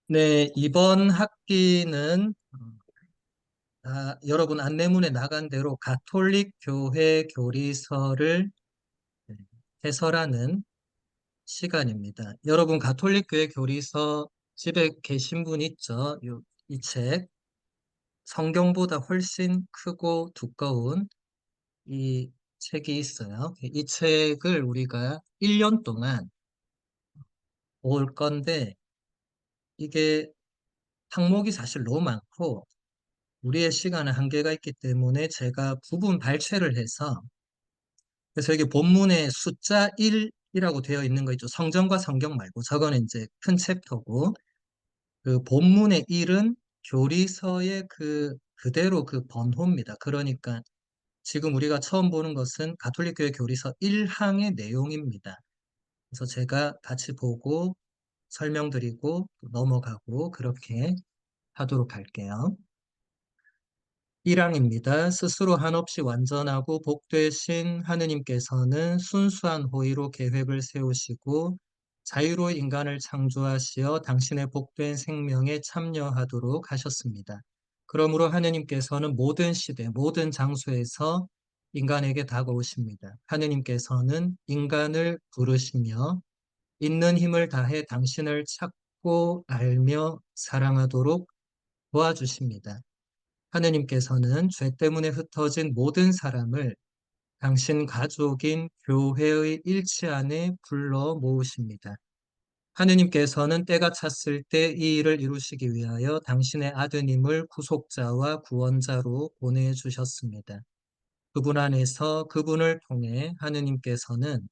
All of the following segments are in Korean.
네, 이번 학기는 여러분 안내문에 나간 대로 가톨릭 교회 교리서를 해설하는 시간입니다. 여러분 가톨릭 교회 교리서 집에 계신 분 있죠? 이 책, 성경보다 훨씬 크고 두꺼운 이 책이 있어요. 이 책을 우리가 1년 동안 볼 건데 이게 항목이 사실 너무 많고 우리의 시간은 한계가 있기 때문에 제가 부분 발췌를 해서 그래서 여기 본문에 숫자 1이라고 되어 있는 거 있죠. 성전과 성경 말고 저거는 이제 큰 챕터고 그 본문의 1은 교리서의 그대로 그 번호입니다. 그러니까 지금 우리가 처음 보는 것은 가톨릭교회 교리서 1항의 내용입니다. 그래서 제가 같이 보고 설명드리고 넘어가고 그렇게 하도록 할게요. 1항입니다. 스스로 한없이 완전하고 복되신 하느님께서는 순수한 호의로 계획을 세우시고 자유로 인간을 창조하시어 당신의 복된 생명에 참여하도록 하셨습니다. 그러므로 하느님께서는 모든 시대, 모든 장소에서 인간에게 다가오십니다. 하느님께서는 인간을 부르시며 있는 힘을 다해 당신을 찾고 알며 사랑하도록 도와주십니다. 하느님께서는 죄 때문에 흩어진 모든 사람을 당신 가족인 교회의 일치 안에 불러 모으십니다. 하느님께서는 때가 찼을 때 이 일을 이루시기 위하여 당신의 아드님을 구속자와 구원자로 보내주셨습니다. 그분 안에서 그분을 통해 하느님께서는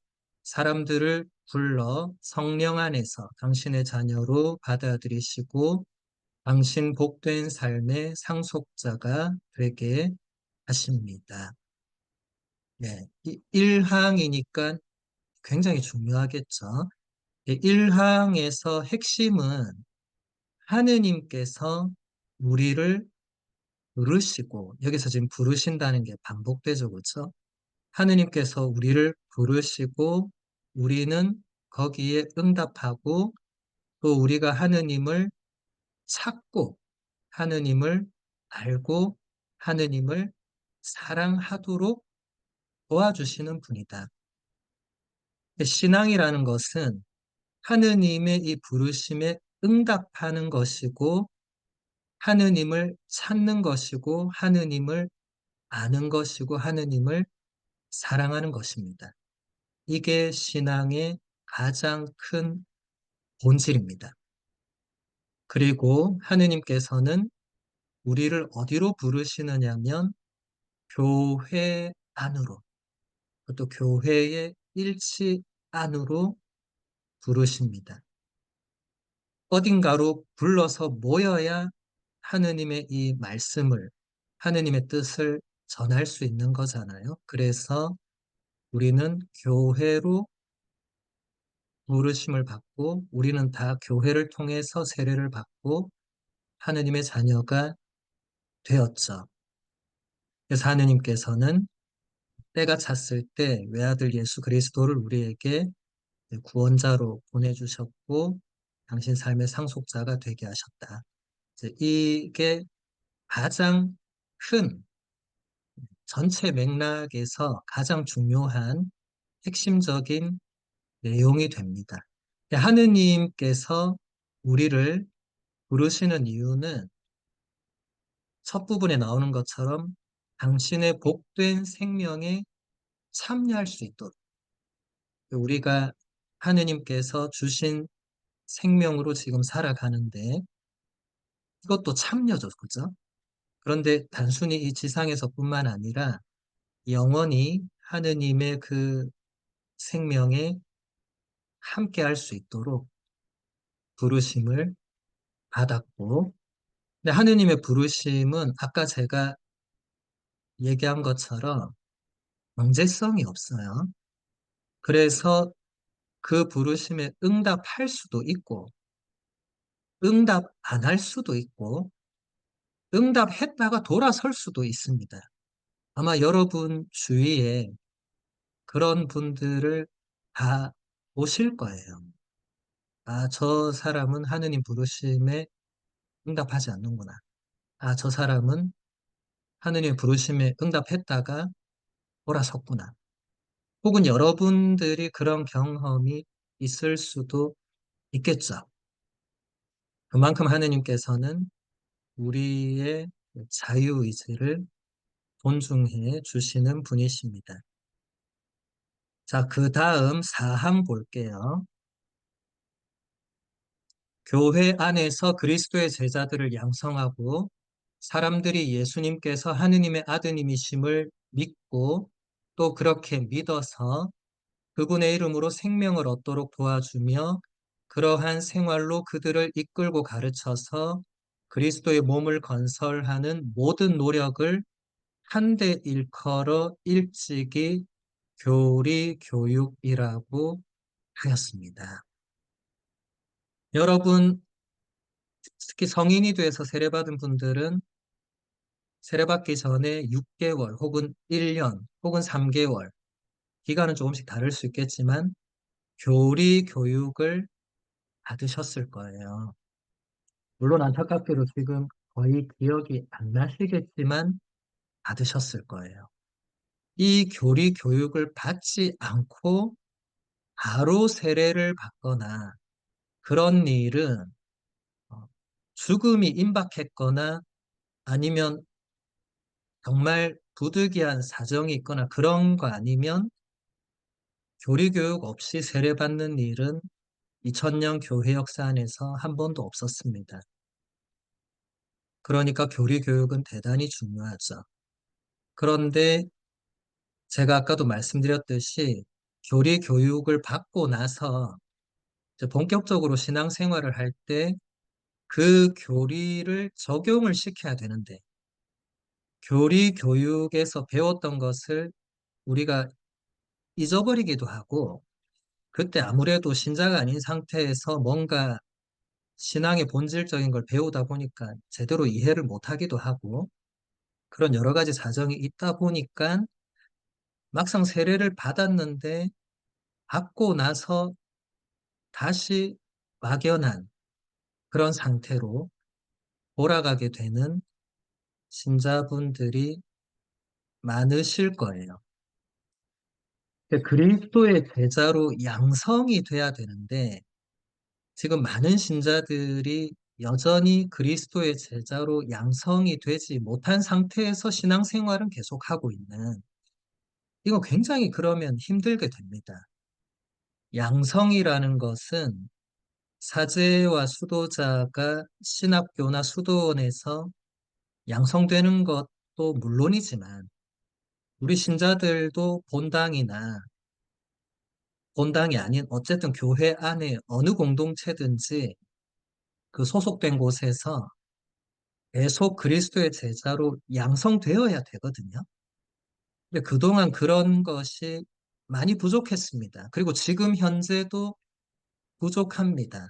사람들을 불러 성령 안에서 당신의 자녀로 받아들이시고 당신 복된 삶의 상속자가 되게 하십니다. 네, 이 1항이니까 굉장히 중요하겠죠. 1항에서 핵심은 하느님께서 우리를 부르시고, 여기서 지금 부르신다는 게 반복되죠, 그렇죠? 하느님께서 우리를 부르시고, 우리는 거기에 응답하고, 또 우리가 하느님을 찾고, 하느님을 알고 하느님을 사랑하도록 도와주시는 분이다. 신앙이라는 것은 하느님의 이 부르심에 응답하는 것이고 하느님을 찾는 것이고 하느님을 아는 것이고 하느님을 사랑하는 것입니다. 이게 신앙의 가장 큰 본질입니다. 그리고 하느님께서는 우리를 어디로 부르시느냐면 교회 안으로, 또 교회의 일치 안으로 부르십니다. 어딘가로 불러서 모여야 하느님의 이 말씀을, 하느님의 뜻을 전할 수 있는 거잖아요. 그래서 우리는 교회로 부르심을 받고, 우리는 다 교회를 통해서 세례를 받고 하느님의 자녀가 되었죠. 그래서 하느님께서는 때가 찼을 때 외아들 예수 그리스도를 우리에게 구원자로 보내주셨고 당신 삶의 상속자가 되게 하셨다. 이게 가장 큰 전체 맥락에서 가장 중요한 핵심적인 내용이 됩니다. 하느님께서 우리를 부르시는 이유는 첫 부분에 나오는 것처럼 당신의 복된 생명에 참여할 수 있도록 우리가 하느님께서 주신 생명으로 지금 살아가는데 이것도 참여죠, 그죠? 그런데 단순히 이 지상에서뿐만 아니라 영원히 하느님의 그 생명에 함께 할 수 있도록 부르심을 받았고, 근데 하느님의 부르심은 아까 제가 얘기한 것처럼 강제성이 없어요. 그래서 그 부르심에 응답할 수도 있고, 응답 안 할 수도 있고, 응답했다가 돌아설 수도 있습니다. 아마 여러분 주위에 그런 분들을 다 보실 거예요. 아, 저 사람은 하느님 부르심에 응답하지 않는구나. 아, 저 사람은 하느님 부르심에 응답했다가 돌아섰구나. 혹은 여러분들이 그런 경험이 있을 수도 있겠죠. 그만큼 하느님께서는 우리의 자유의지를 존중해 주시는 분이십니다. 자, 그 다음 사항 볼게요. 교회 안에서 그리스도의 제자들을 양성하고 사람들이 예수님께서 하느님의 아드님이심을 믿고 또 그렇게 믿어서 그분의 이름으로 생명을 얻도록 도와주며 그러한 생활로 그들을 이끌고 가르쳐서 그리스도의 몸을 건설하는 모든 노력을 한데 일컬어 일찍이 교리 교육이라고 하였습니다. 여러분, 특히 성인이 돼서 세례받은 분들은 세례받기 전에 6개월 혹은 1년 혹은 3개월, 기간은 조금씩 다를 수 있겠지만 교리 교육을 받으셨을 거예요. 물론 안타깝게도 지금 거의 기억이 안 나시겠지만 받으셨을 거예요. 이 교리 교육을 받지 않고 바로 세례를 받거나 그런 일은 죽음이 임박했거나 아니면 정말 부득이한 사정이 있거나 그런 거 아니면 교리 교육 없이 세례받는 일은 2000년 교회 역사 안에서 한 번도 없었습니다. 그러니까 교리 교육은 대단히 중요하죠. 그런데 제가 아까도 말씀드렸듯이 교리 교육을 받고 나서 이제 본격적으로 신앙생활을 할 때 그 교리를 적용을 시켜야 되는데 교리 교육에서 배웠던 것을 우리가 잊어버리기도 하고 그때 아무래도 신자가 아닌 상태에서 뭔가 신앙의 본질적인 걸 배우다 보니까 제대로 이해를 못하기도 하고 그런 여러 가지 사정이 있다 보니까 막상 세례를 받았는데 받고 나서 다시 막연한 그런 상태로 돌아가게 되는 신자분들이 많으실 거예요. 그리스도의 제자로 양성이 돼야 되는데 지금 많은 신자들이 여전히 그리스도의 제자로 양성이 되지 못한 상태에서 신앙생활은 계속하고 있는 이거 굉장히 그러면 힘들게 됩니다. 양성이라는 것은 사제와 수도자가 신학교나 수도원에서 양성되는 것도 물론이지만 우리 신자들도 본당이나 본당이 아닌 어쨌든 교회 안에 어느 공동체든지 그 소속된 곳에서 계속 그리스도의 제자로 양성되어야 되거든요. 근데 그동안 그런 것이 많이 부족했습니다. 그리고 지금 현재도 부족합니다.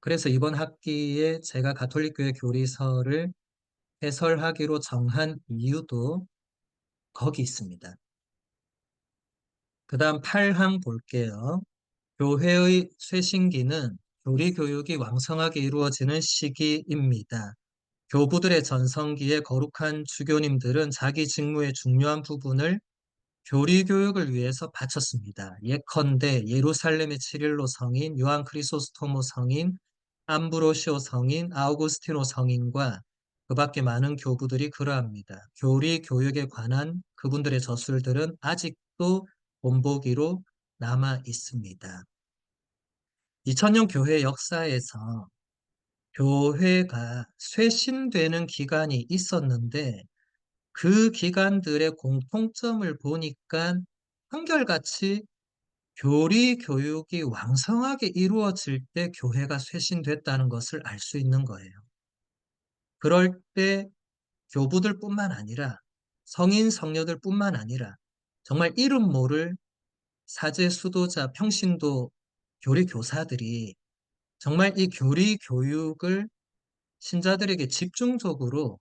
그래서 이번 학기에 제가 가톨릭교회 교리서를 해설하기로 정한 이유도 거기 있습니다. 그 다음 8항 볼게요. 교회의 쇄신기는 교리 교육이 왕성하게 이루어지는 시기입니다. 교부들의 전성기에 거룩한 주교님들은 자기 직무의 중요한 부분을 교리 교육을 위해서 바쳤습니다. 예컨대 예루살렘의 치릴로 성인, 요한 크리소스토모 성인, 암브로시오 성인, 아우구스티노 성인과 그 밖에 많은 교부들이 그러합니다. 교리 교육에 관한 그분들의 저술들은 아직도 본보기로 남아 있습니다. 2000년 교회 역사에서 교회가 쇄신되는 기간이 있었는데 그 기관들의 공통점을 보니까 한결같이 교리 교육이 왕성하게 이루어질 때 교회가 쇄신됐다는 것을 알 수 있는 거예요. 그럴 때 교부들뿐만 아니라 성인 성녀들뿐만 아니라 정말 이름 모를 사제 수도자 평신도 교리 교사들이 정말 이 교리 교육을 신자들에게 집중적으로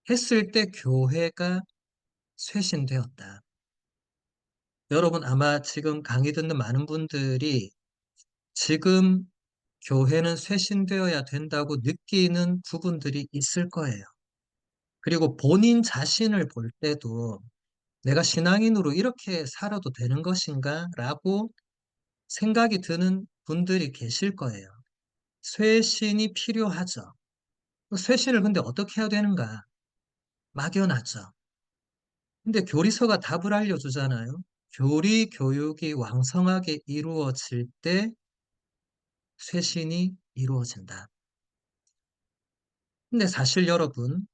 했을 때 교회가 쇄신되었다. 여러분 아마 지금 강의 듣는 많은 분들이 지금 교회는 쇄신되어야 된다고 느끼는 부분들이 있을 거예요. 그리고 본인 자신을 볼 때도 내가 신앙인으로 이렇게 살아도 되는 것인가? 라고 생각이 드는 분들이 계실 거예요. 쇄신이 필요하죠. 쇄신을 근데 어떻게 해야 되는가? 막연하죠. 근데 교리서가 답을 알려주잖아요. 교리 교육이 왕성하게 이루어질 때 쇄신이 이루어진다. 근데 사실 여러분,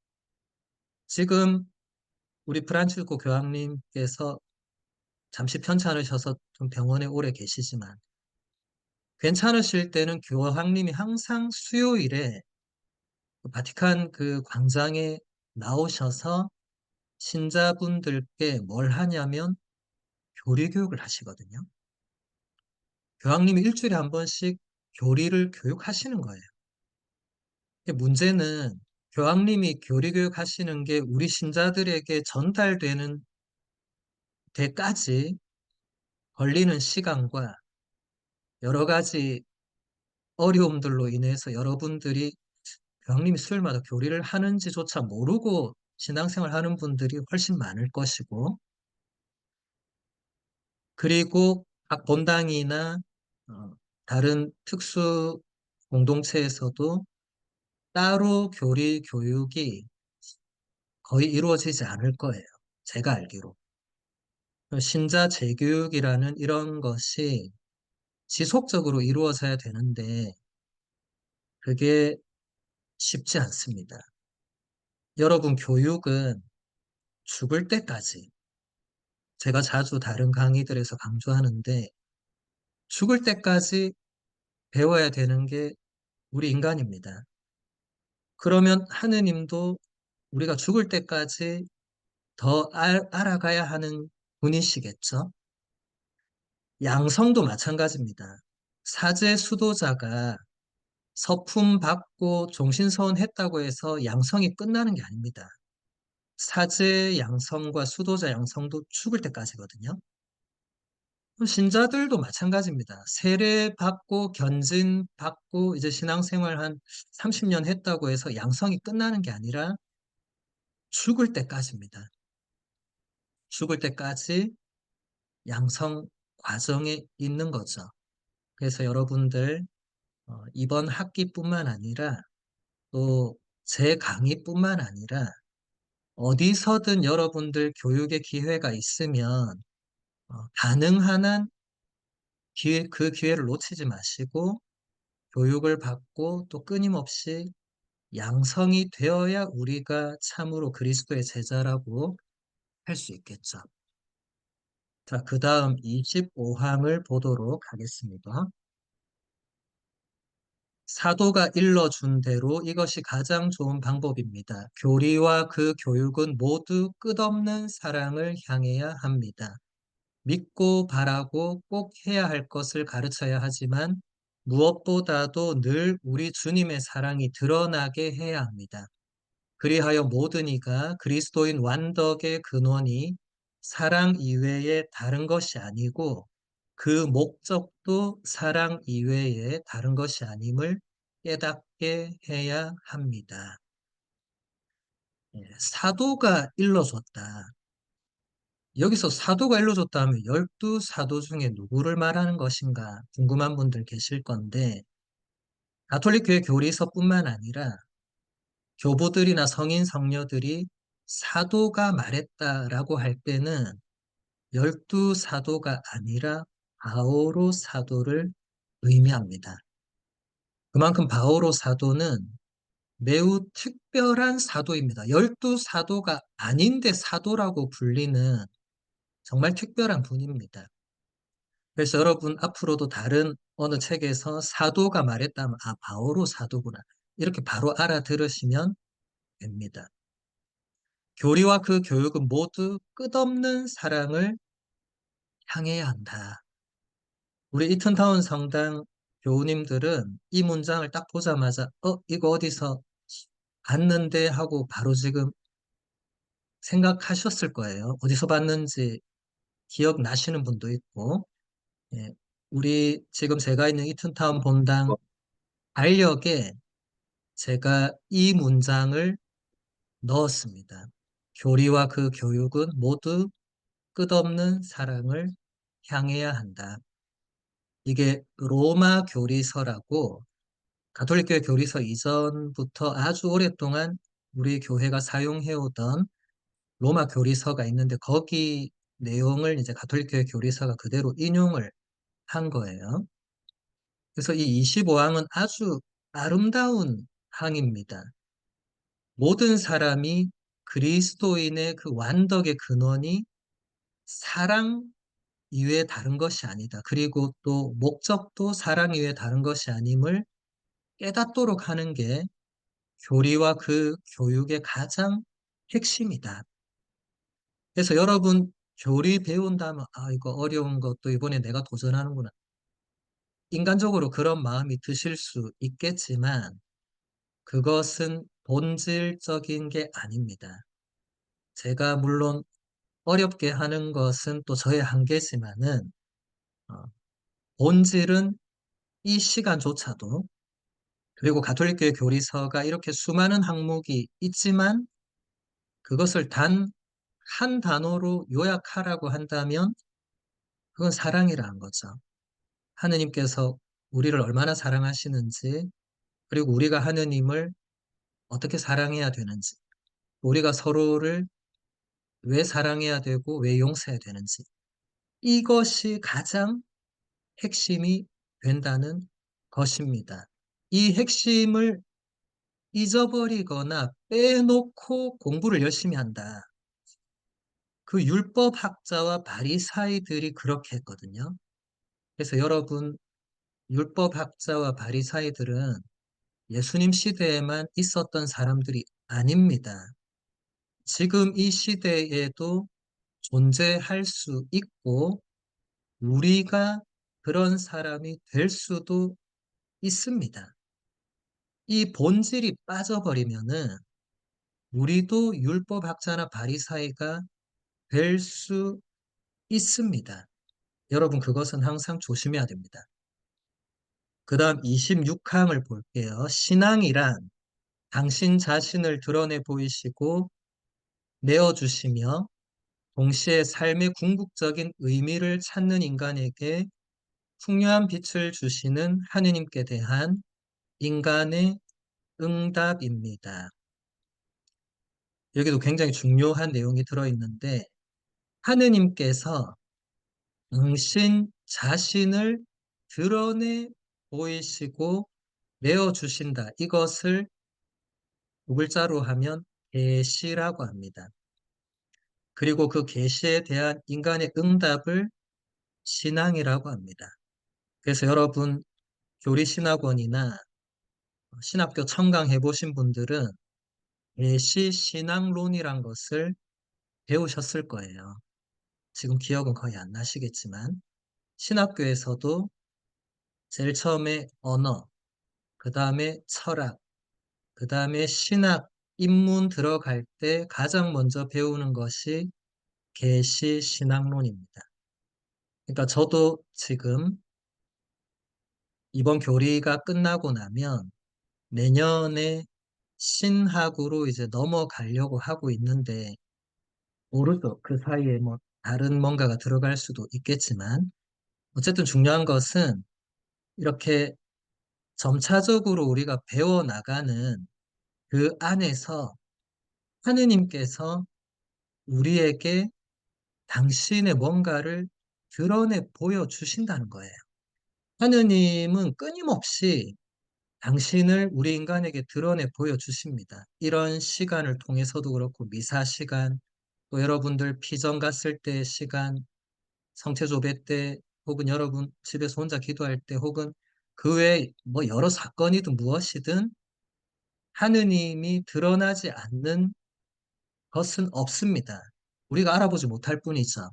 지금 우리 프란치스코 교황님께서 잠시 편찮으셔서 좀 병원에 오래 계시지만, 괜찮으실 때는 교황님이 항상 수요일에 그 바티칸 그 광장에 나오셔서 신자분들께 뭘 하냐면 교리 교육을 하시거든요. 교황님이 일주일에 한 번씩 교리를 교육하시는 거예요. 문제는 교황님이 교리 교육하시는 게 우리 신자들에게 전달되는 데까지 걸리는 시간과 여러 가지 어려움들로 인해서 여러분들이 교황님이 수요일마다 교리를 하는지조차 모르고 신앙생활 하는 분들이 훨씬 많을 것이고, 그리고 각 본당이나 어, 다른 특수 공동체에서도 따로 교리 교육이 거의 이루어지지 않을 거예요. 제가 알기로. 신자 재교육이라는 이런 것이 지속적으로 이루어져야 되는데 그게 쉽지 않습니다. 여러분, 교육은 죽을 때까지, 제가 자주 다른 강의들에서 강조하는데, 죽을 때까지 배워야 되는 게 우리 인간입니다. 그러면 하느님도 우리가 죽을 때까지 더 알아가야 하는 분이시겠죠? 양성도 마찬가지입니다. 사제 수도자가 서품 받고 종신서원 했다고 해서 양성이 끝나는 게 아닙니다. 사제 양성과 수도자 양성도 죽을 때까지거든요. 신자들도 마찬가지입니다. 세례 받고 견진 받고 이제 신앙생활 한 30년 했다고 해서 양성이 끝나는 게 아니라 죽을 때까지입니다. 죽을 때까지 양성 과정에 있는 거죠. 그래서 여러분들 이번 학기뿐만 아니라 또 제 강의뿐만 아니라 어디서든 여러분들 교육의 기회가 있으면 가능한 한 그 기회를 놓치지 마시고 교육을 받고 또 끊임없이 양성이 되어야 우리가 참으로 그리스도의 제자라고 할 수 있겠죠. 자, 그 다음 25항을 보도록 하겠습니다. 사도가 일러준 대로 이것이 가장 좋은 방법입니다. 교리와 그 교육은 모두 끝없는 사랑을 향해야 합니다. 믿고 바라고 꼭 해야 할 것을 가르쳐야 하지만 무엇보다도 늘 우리 주님의 사랑이 드러나게 해야 합니다. 그리하여 모든 이가 그리스도인 완덕의 근원이 사랑 이외에 다른 것이 아니고 그 목적도 사랑 이외에 다른 것이 아님을 깨닫게 해야 합니다. 사도가 일러줬다. 여기서 사도가 일러줬다 하면 12사도 중에 누구를 말하는 것인가 궁금한 분들 계실 건데, 가톨릭 교회 교리서뿐만 아니라 교부들이나 성인 성녀들이 사도가 말했다라고 할 때는 12사도가 아니라 바오로 사도를 의미합니다. 그만큼 바오로 사도는 매우 특별한 사도입니다. 12사도가 아닌데 사도라고 불리는 정말 특별한 분입니다. 그래서 여러분 앞으로도 다른 어느 책에서 사도가 말했다면 바오로 사도구나. 이렇게 바로 알아들으시면 됩니다. 교리와 그 교육은 모두 끝없는 사랑을 향해야 한다. 우리 이튼타운 성당 교우님들은 이 문장을 딱 보자마자 이거 어디서 봤는데 하고 바로 지금 생각하셨을 거예요. 어디서 봤는지 기억나시는 분도 있고, 예, 우리 지금 제가 있는 이튼타운 본당 알력에 제가 이 문장을 넣었습니다. 교리와 그 교육은 모두 끝없는 사랑을 향해야 한다. 이게 로마 교리서라고 가톨릭교회 교리서 이전부터 아주 오랫동안 우리 교회가 사용해오던 로마 교리서가 있는데 거기 내용을 이제 가톨릭교회 교리서가 그대로 인용을 한 거예요. 그래서 이 25항은 아주 아름다운 항입니다. 모든 사람이 그리스도인의 그 완덕의 근원이 사랑 이외에 다른 것이 아니다. 그리고 또 목적도 사랑 이외에 다른 것이 아님을 깨닫도록 하는 게 교리와 그 교육의 가장 핵심이다. 그래서 여러분 교리 배운다면 아 이거 어려운 것도 이번에 내가 도전하는구나. 인간적으로 그런 마음이 드실 수 있겠지만 그것은 본질적인 게 아닙니다. 제가 물론 어렵게 하는 것은 또 저의 한계지만은 어, 본질은 이 시간조차도 그리고 가톨릭교회 교리서가 이렇게 수많은 항목이 있지만 그것을 단 한 단어로 요약하라고 한다면 그건 사랑이라는 거죠. 하느님께서 우리를 얼마나 사랑하시는지 그리고 우리가 하느님을 어떻게 사랑해야 되는지 우리가 서로를 왜 사랑해야 되고 왜 용서해야 되는지 이것이 가장 핵심이 된다는 것입니다. 이 핵심을 잊어버리거나 빼놓고 공부를 열심히 한다. 그 율법학자와 바리사이들이 그렇게 했거든요. 그래서 여러분 율법학자와 바리사이들은 예수님 시대에만 있었던 사람들이 아닙니다. 지금 이 시대에도 존재할 수 있고 우리가 그런 사람이 될 수도 있습니다. 이 본질이 빠져버리면은 우리도 율법학자나 바리사이가 될 수 있습니다. 여러분 그것은 항상 조심해야 됩니다. 그 다음 26항을 볼게요. 신앙이란 당신 자신을 드러내 보이시고 내어주시며 동시에 삶의 궁극적인 의미를 찾는 인간에게 풍요한 빛을 주시는 하느님께 대한 인간의 응답입니다. 여기도 굉장히 중요한 내용이 들어있는데 하느님께서 당신 자신을 드러내 보이시고 내어주신다. 이것을 두 글자로 하면 계시라고 합니다. 그리고 그 계시에 대한 인간의 응답을 신앙이라고 합니다. 그래서 여러분 교리신학원이나 신학교 첨강해 보신 분들은 계시 신앙론이란 것을 배우셨을 거예요. 지금 기억은 거의 안 나시겠지만 신학교에서도 제일 처음에 언어, 그 다음에 철학, 그 다음에 신학, 입문 들어갈 때 가장 먼저 배우는 것이 계시 신학론입니다. 그러니까 저도 지금 이번 교리가 끝나고 나면 내년에 신학으로 이제 넘어가려고 하고 있는데 모르죠. 그 사이에 뭐 다른 뭔가가 들어갈 수도 있겠지만 어쨌든 중요한 것은 이렇게 점차적으로 우리가 배워나가는 그 안에서 하느님께서 우리에게 당신의 뭔가를 드러내 보여주신다는 거예요. 하느님은 끊임없이 당신을 우리 인간에게 드러내 보여주십니다. 이런 시간을 통해서도 그렇고 미사 시간, 또 여러분들 피정 갔을 때 시간, 성체조배 때 혹은 여러분 집에서 혼자 기도할 때 혹은 그 외에 뭐 여러 사건이든 무엇이든 하느님이 드러나지 않는 것은 없습니다. 우리가 알아보지 못할 뿐이죠.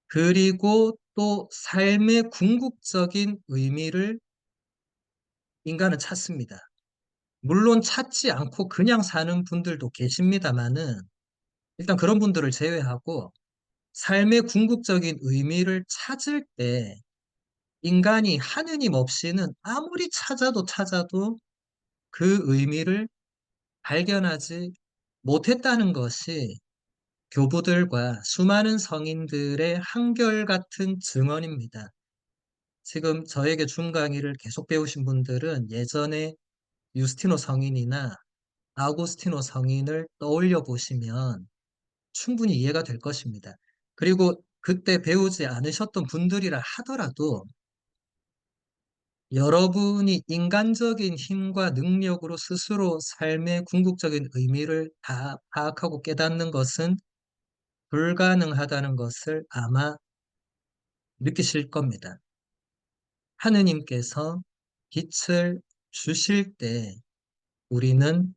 그리고 또 삶의 궁극적인 의미를 인간은 찾습니다. 물론 찾지 않고 그냥 사는 분들도 계십니다만은 일단 그런 분들을 제외하고 삶의 궁극적인 의미를 찾을 때 인간이 하느님 없이는 아무리 찾아도 찾아도 그 의미를 발견하지 못했다는 것이 교부들과 수많은 성인들의 한결같은 증언입니다. 지금 저에게 줌 강의를 계속 배우신 분들은 예전에 유스티노 성인이나 아우구스티노 성인을 떠올려 보시면 충분히 이해가 될 것입니다. 그리고 그때 배우지 않으셨던 분들이라 하더라도 여러분이 인간적인 힘과 능력으로 스스로 삶의 궁극적인 의미를 다 파악하고 깨닫는 것은 불가능하다는 것을 아마 느끼실 겁니다. 하느님께서 빛을 주실 때 우리는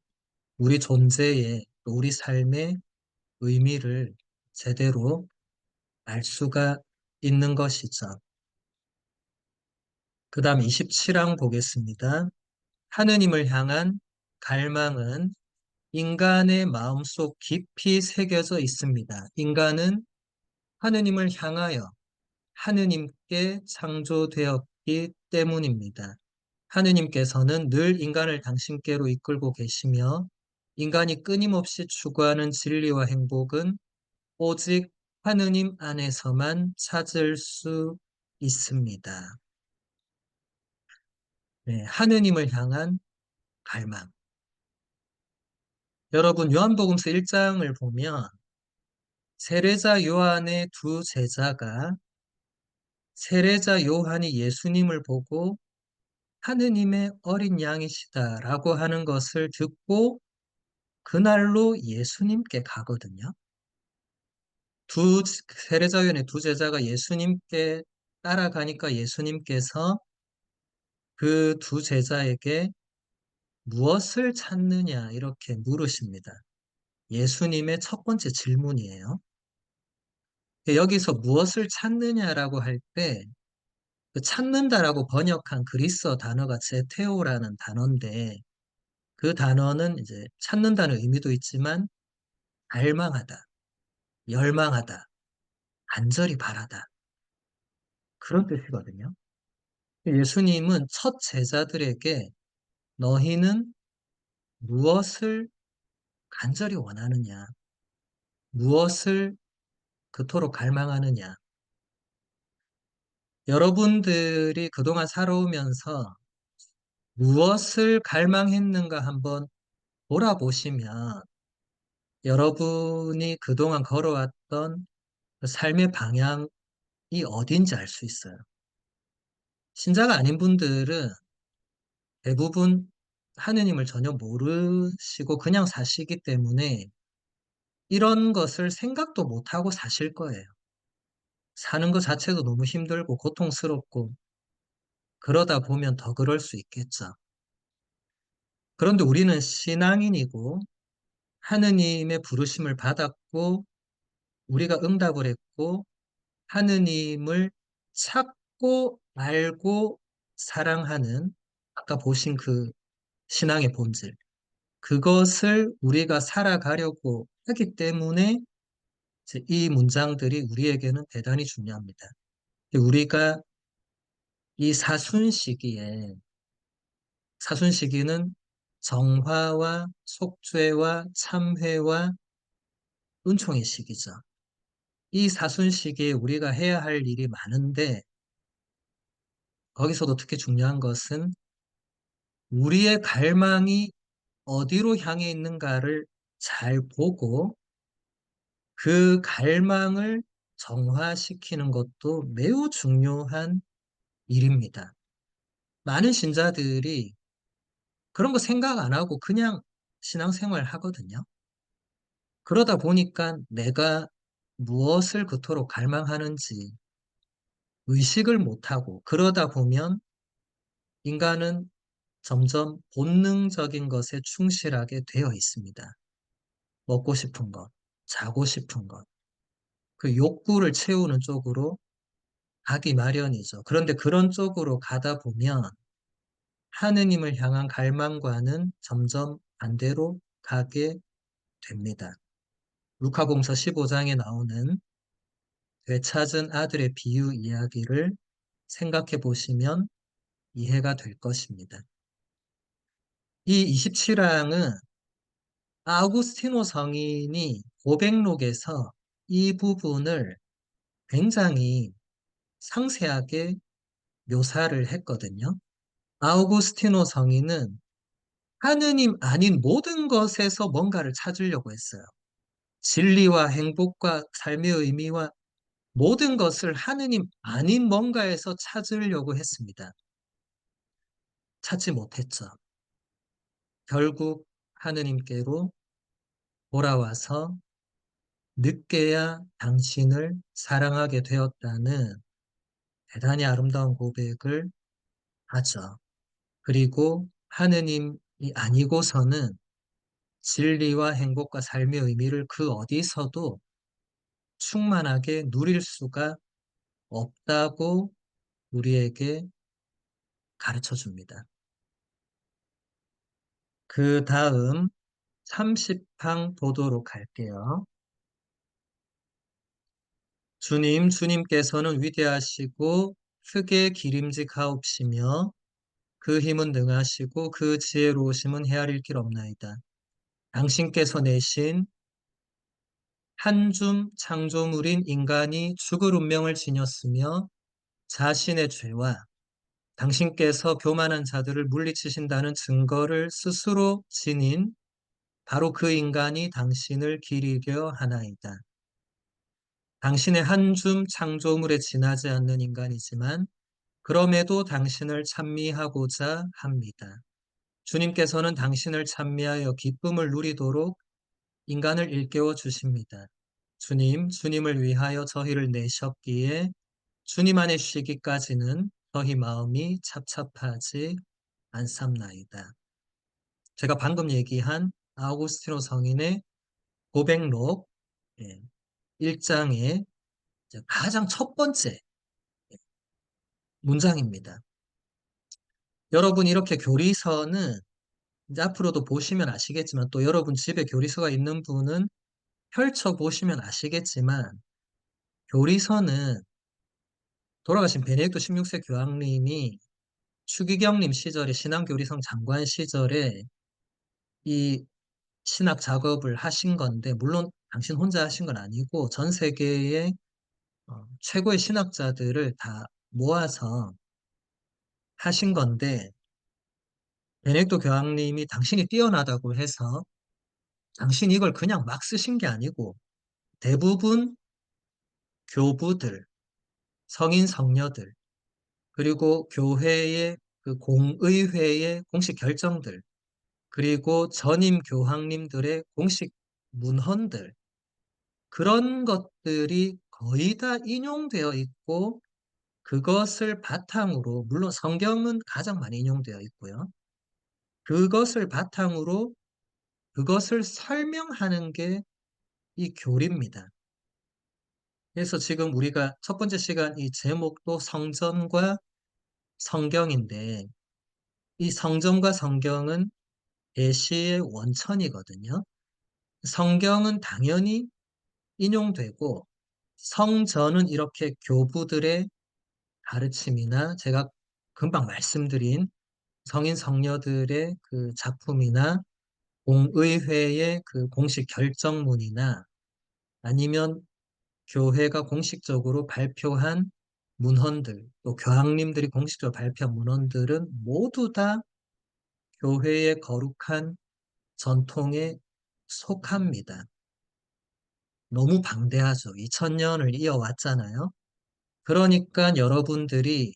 우리 존재의, 또 우리 삶의 의미를 제대로 알 수가 있는 것이죠. 그 다음 27항 보겠습니다. 하느님을 향한 갈망은 인간의 마음속 깊이 새겨져 있습니다. 인간은 하느님을 향하여 하느님께 창조되었기 때문입니다. 하느님께서는 늘 인간을 당신께로 이끌고 계시며 인간이 끊임없이 추구하는 진리와 행복은 오직 하느님 안에서만 찾을 수 있습니다. 네, 하느님을 향한 갈망. 여러분, 요한복음서 1장을 보면 세례자 요한의 두 제자가 세례자 요한이 예수님을 보고 하느님의 어린 양이시다라고 하는 것을 듣고 그날로 예수님께 가거든요. 세례자 요한의 두 제자가 예수님께 따라가니까 예수님께서 그 두 제자에게 무엇을 찾느냐 이렇게 물으십니다. 예수님의 첫 번째 질문이에요. 여기서 무엇을 찾느냐라고 할 때, 그 찾는다라고 번역한 그리스어 단어가 제테오라는 단어인데, 그 단어는 이제 찾는다는 의미도 있지만, 갈망하다, 열망하다, 간절히 바라다. 그런 뜻이거든요. 예수님은 첫 제자들에게 너희는 무엇을 간절히 원하느냐, 무엇을 그토록 갈망하느냐. 여러분들이 그동안 살아오면서 무엇을 갈망했는가 한번 돌아보시면 여러분이 그동안 걸어왔던 그 삶의 방향이 어딘지 알 수 있어요. 신자가 아닌 분들은 대부분 하느님을 전혀 모르시고 그냥 사시기 때문에 이런 것을 생각도 못하고 사실 거예요. 사는 것 자체도 너무 힘들고 고통스럽고 그러다 보면 더 그럴 수 있겠죠. 그런데 우리는 신앙인이고 하느님의 부르심을 받았고 우리가 응답을 했고 하느님을 찾고 알고 사랑하는 아까 보신 그 신앙의 본질 그것을 우리가 살아가려고 하기 때문에 이제 이 문장들이 우리에게는 대단히 중요합니다. 우리가 이 사순시기는 정화와 속죄와 참회와 은총의 시기죠. 이 사순시기에 우리가 해야 할 일이 많은데 거기서도 특히 중요한 것은 우리의 갈망이 어디로 향해 있는가를 잘 보고 그 갈망을 정화시키는 것도 매우 중요한 일입니다. 많은 신자들이 그런 거 생각 안 하고 그냥 신앙생활 하거든요. 그러다 보니까 내가 무엇을 그토록 갈망하는지 의식을 못하고 그러다 보면 인간은 점점 본능적인 것에 충실하게 되어 있습니다. 먹고 싶은 것, 자고 싶은 것, 그 욕구를 채우는 쪽으로 가기 마련이죠. 그런데 그런 쪽으로 가다 보면 하느님을 향한 갈망과는 점점 반대로 가게 됩니다. 루카복음서 15장에 나오는 되찾은 아들의 비유 이야기를 생각해 보시면 이해가 될 것입니다. 이 27항은 아우구스티노 성인이 고백록에서 이 부분을 굉장히 상세하게 묘사를 했거든요. 아우구스티노 성인은 하느님 아닌 모든 것에서 뭔가를 찾으려고 했어요. 진리와 행복과 삶의 의미와 모든 것을 하느님 아닌 뭔가에서 찾으려고 했습니다. 찾지 못했죠. 결국 하느님께로 돌아와서 늦게야 당신을 사랑하게 되었다는 대단히 아름다운 고백을 하죠. 그리고 하느님이 아니고서는 진리와 행복과 삶의 의미를 그 어디서도 충만하게 누릴 수가 없다고 우리에게 가르쳐 줍니다. 그 다음 30항 보도록 할게요. 주님께서는 위대하시고 크게 기림직하옵시며 그 힘은 능하시고 그 지혜로우심은 헤아릴 길 없나이다. 당신께서 내신 한 줌 창조물인 인간이 죽을 운명을 지녔으며 자신의 죄와 당신께서 교만한 자들을 물리치신다는 증거를 스스로 지닌 바로 그 인간이 당신을 기리려 하나이다. 당신의 한 줌 창조물에 지나지 않는 인간이지만 그럼에도 당신을 찬미하고자 합니다. 주님께서는 당신을 찬미하여 기쁨을 누리도록 인간을 일깨워 주십니다. 주님을 위하여 저희를 내셨기에 주님 안에 쉬기까지는 저희 마음이 찹찹하지 않삼나이다. 제가 방금 얘기한 아우구스티노 성인의 고백록 1장의 가장 첫 번째 문장입니다. 여러분 이렇게 교리서는 이제 앞으로도 보시면 아시겠지만 또 여러분 집에 교리서가 있는 분은 펼쳐보시면 아시겠지만 교리서는 돌아가신 베네딕토 16세 교황님이 추기경님 시절에 신앙교리성 장관 시절에 이 신학 작업을 하신 건데 물론 당신 혼자 하신 건 아니고 전 세계의 최고의 신학자들을 다 모아서 하신 건데 베네딕토 교황님이 당신이 뛰어나다고 해서 당신이 이걸 그냥 막 쓰신 게 아니고 대부분 교부들, 성인 성녀들, 그리고 교회의 그 공의회의 공식 결정들, 그리고 전임 교황님들의 공식 문헌들, 그런 것들이 거의 다 인용되어 있고, 그것을 바탕으로, 물론 성경은 가장 많이 인용되어 있고요. 그것을 바탕으로 그것을 설명하는 게 이 교리입니다. 그래서 지금 우리가 첫 번째 시간 이 제목도 성전과 성경인데, 이 성전과 성경은 계시의 원천이거든요. 성경은 당연히 인용되고 성전은 이렇게 교부들의 가르침이나 제가 금방 말씀드린 성인 성녀들의 그 작품이나 공의회의 그 공식 결정문이나 아니면 교회가 공식적으로 발표한 문헌들, 또 교황님들이 공식적으로 발표한 문헌들은 모두 다 교회의 거룩한 전통에 속합니다. 너무 방대하죠. 2000년을 이어왔잖아요. 그러니까 여러분들이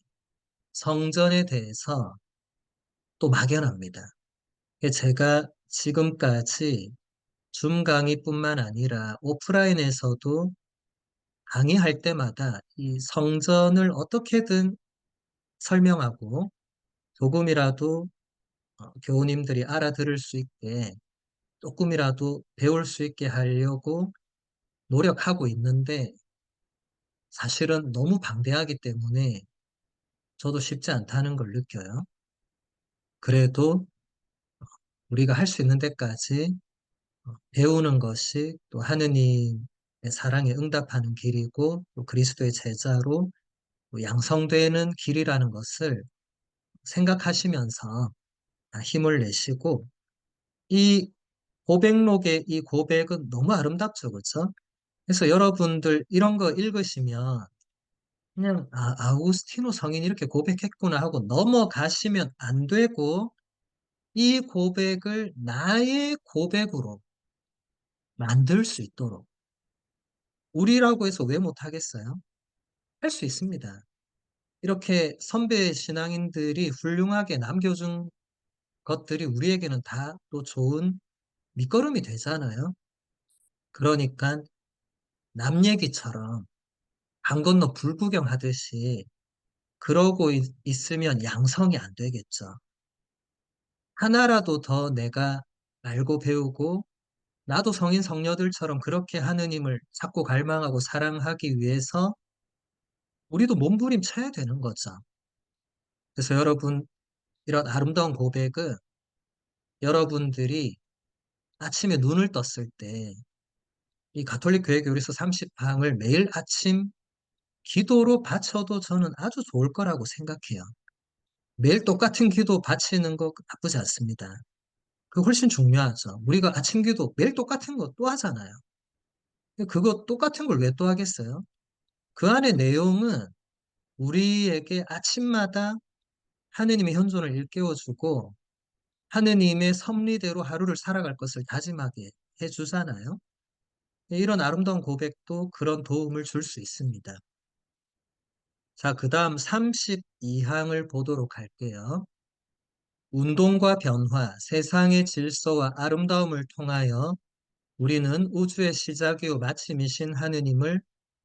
성전에 대해서 또 막연합니다. 제가 지금까지 줌 강의뿐만 아니라 오프라인에서도 강의할 때마다 이 성전을 어떻게든 설명하고 조금이라도 교우님들이 알아들을 수 있게 조금이라도 배울 수 있게 하려고 노력하고 있는데 사실은 너무 방대하기 때문에 저도 쉽지 않다는 걸 느껴요. 그래도 우리가 할 수 있는 데까지 배우는 것이 또 하느님의 사랑에 응답하는 길이고 또 그리스도의 제자로 양성되는 길이라는 것을 생각하시면서 힘을 내시고, 이 고백록의 이 고백은 너무 아름답죠, 그렇죠? 그래서 여러분들 이런 거 읽으시면 그냥 아우구스티노 성인이 이렇게 고백했구나 하고 넘어가시면 안 되고, 이 고백을 나의 고백으로 만들 수 있도록, 우리라고 해서 왜 못하겠어요? 할 수 있습니다. 이렇게 선배 신앙인들이 훌륭하게 남겨준 것들이 우리에게는 다 또 좋은 밑거름이 되잖아요. 그러니까 남 얘기처럼 강 건너 불구경 하듯이 그러고 있으면 양성이 안 되겠죠. 하나라도 더 내가 알고 배우고, 나도 성인 성녀들처럼 그렇게 하느님을 찾고 갈망하고 사랑하기 위해서 우리도 몸부림쳐야 되는 거죠. 그래서 여러분, 이런 아름다운 고백은 여러분들이 아침에 눈을 떴을 때 이 가톨릭 교회 교리서 30항을 매일 아침 기도로 바쳐도 저는 아주 좋을 거라고 생각해요. 매일 똑같은 기도 바치는 거 나쁘지 않습니다. 그거 훨씬 중요하죠. 우리가 아침 기도 매일 똑같은 거 또 하잖아요. 그거 똑같은 걸 왜 또 하겠어요? 그 안에 내용은 우리에게 아침마다 하느님의 현존을 일깨워주고 하느님의 섭리대로 하루를 살아갈 것을 다짐하게 해주잖아요. 이런 아름다운 고백도 그런 도움을 줄 수 있습니다. 자, 그 다음 32항을 보도록 할게요. 운동과 변화, 세상의 질서와 아름다움을 통하여 우리는 우주의 시작이요 마침이신 하느님을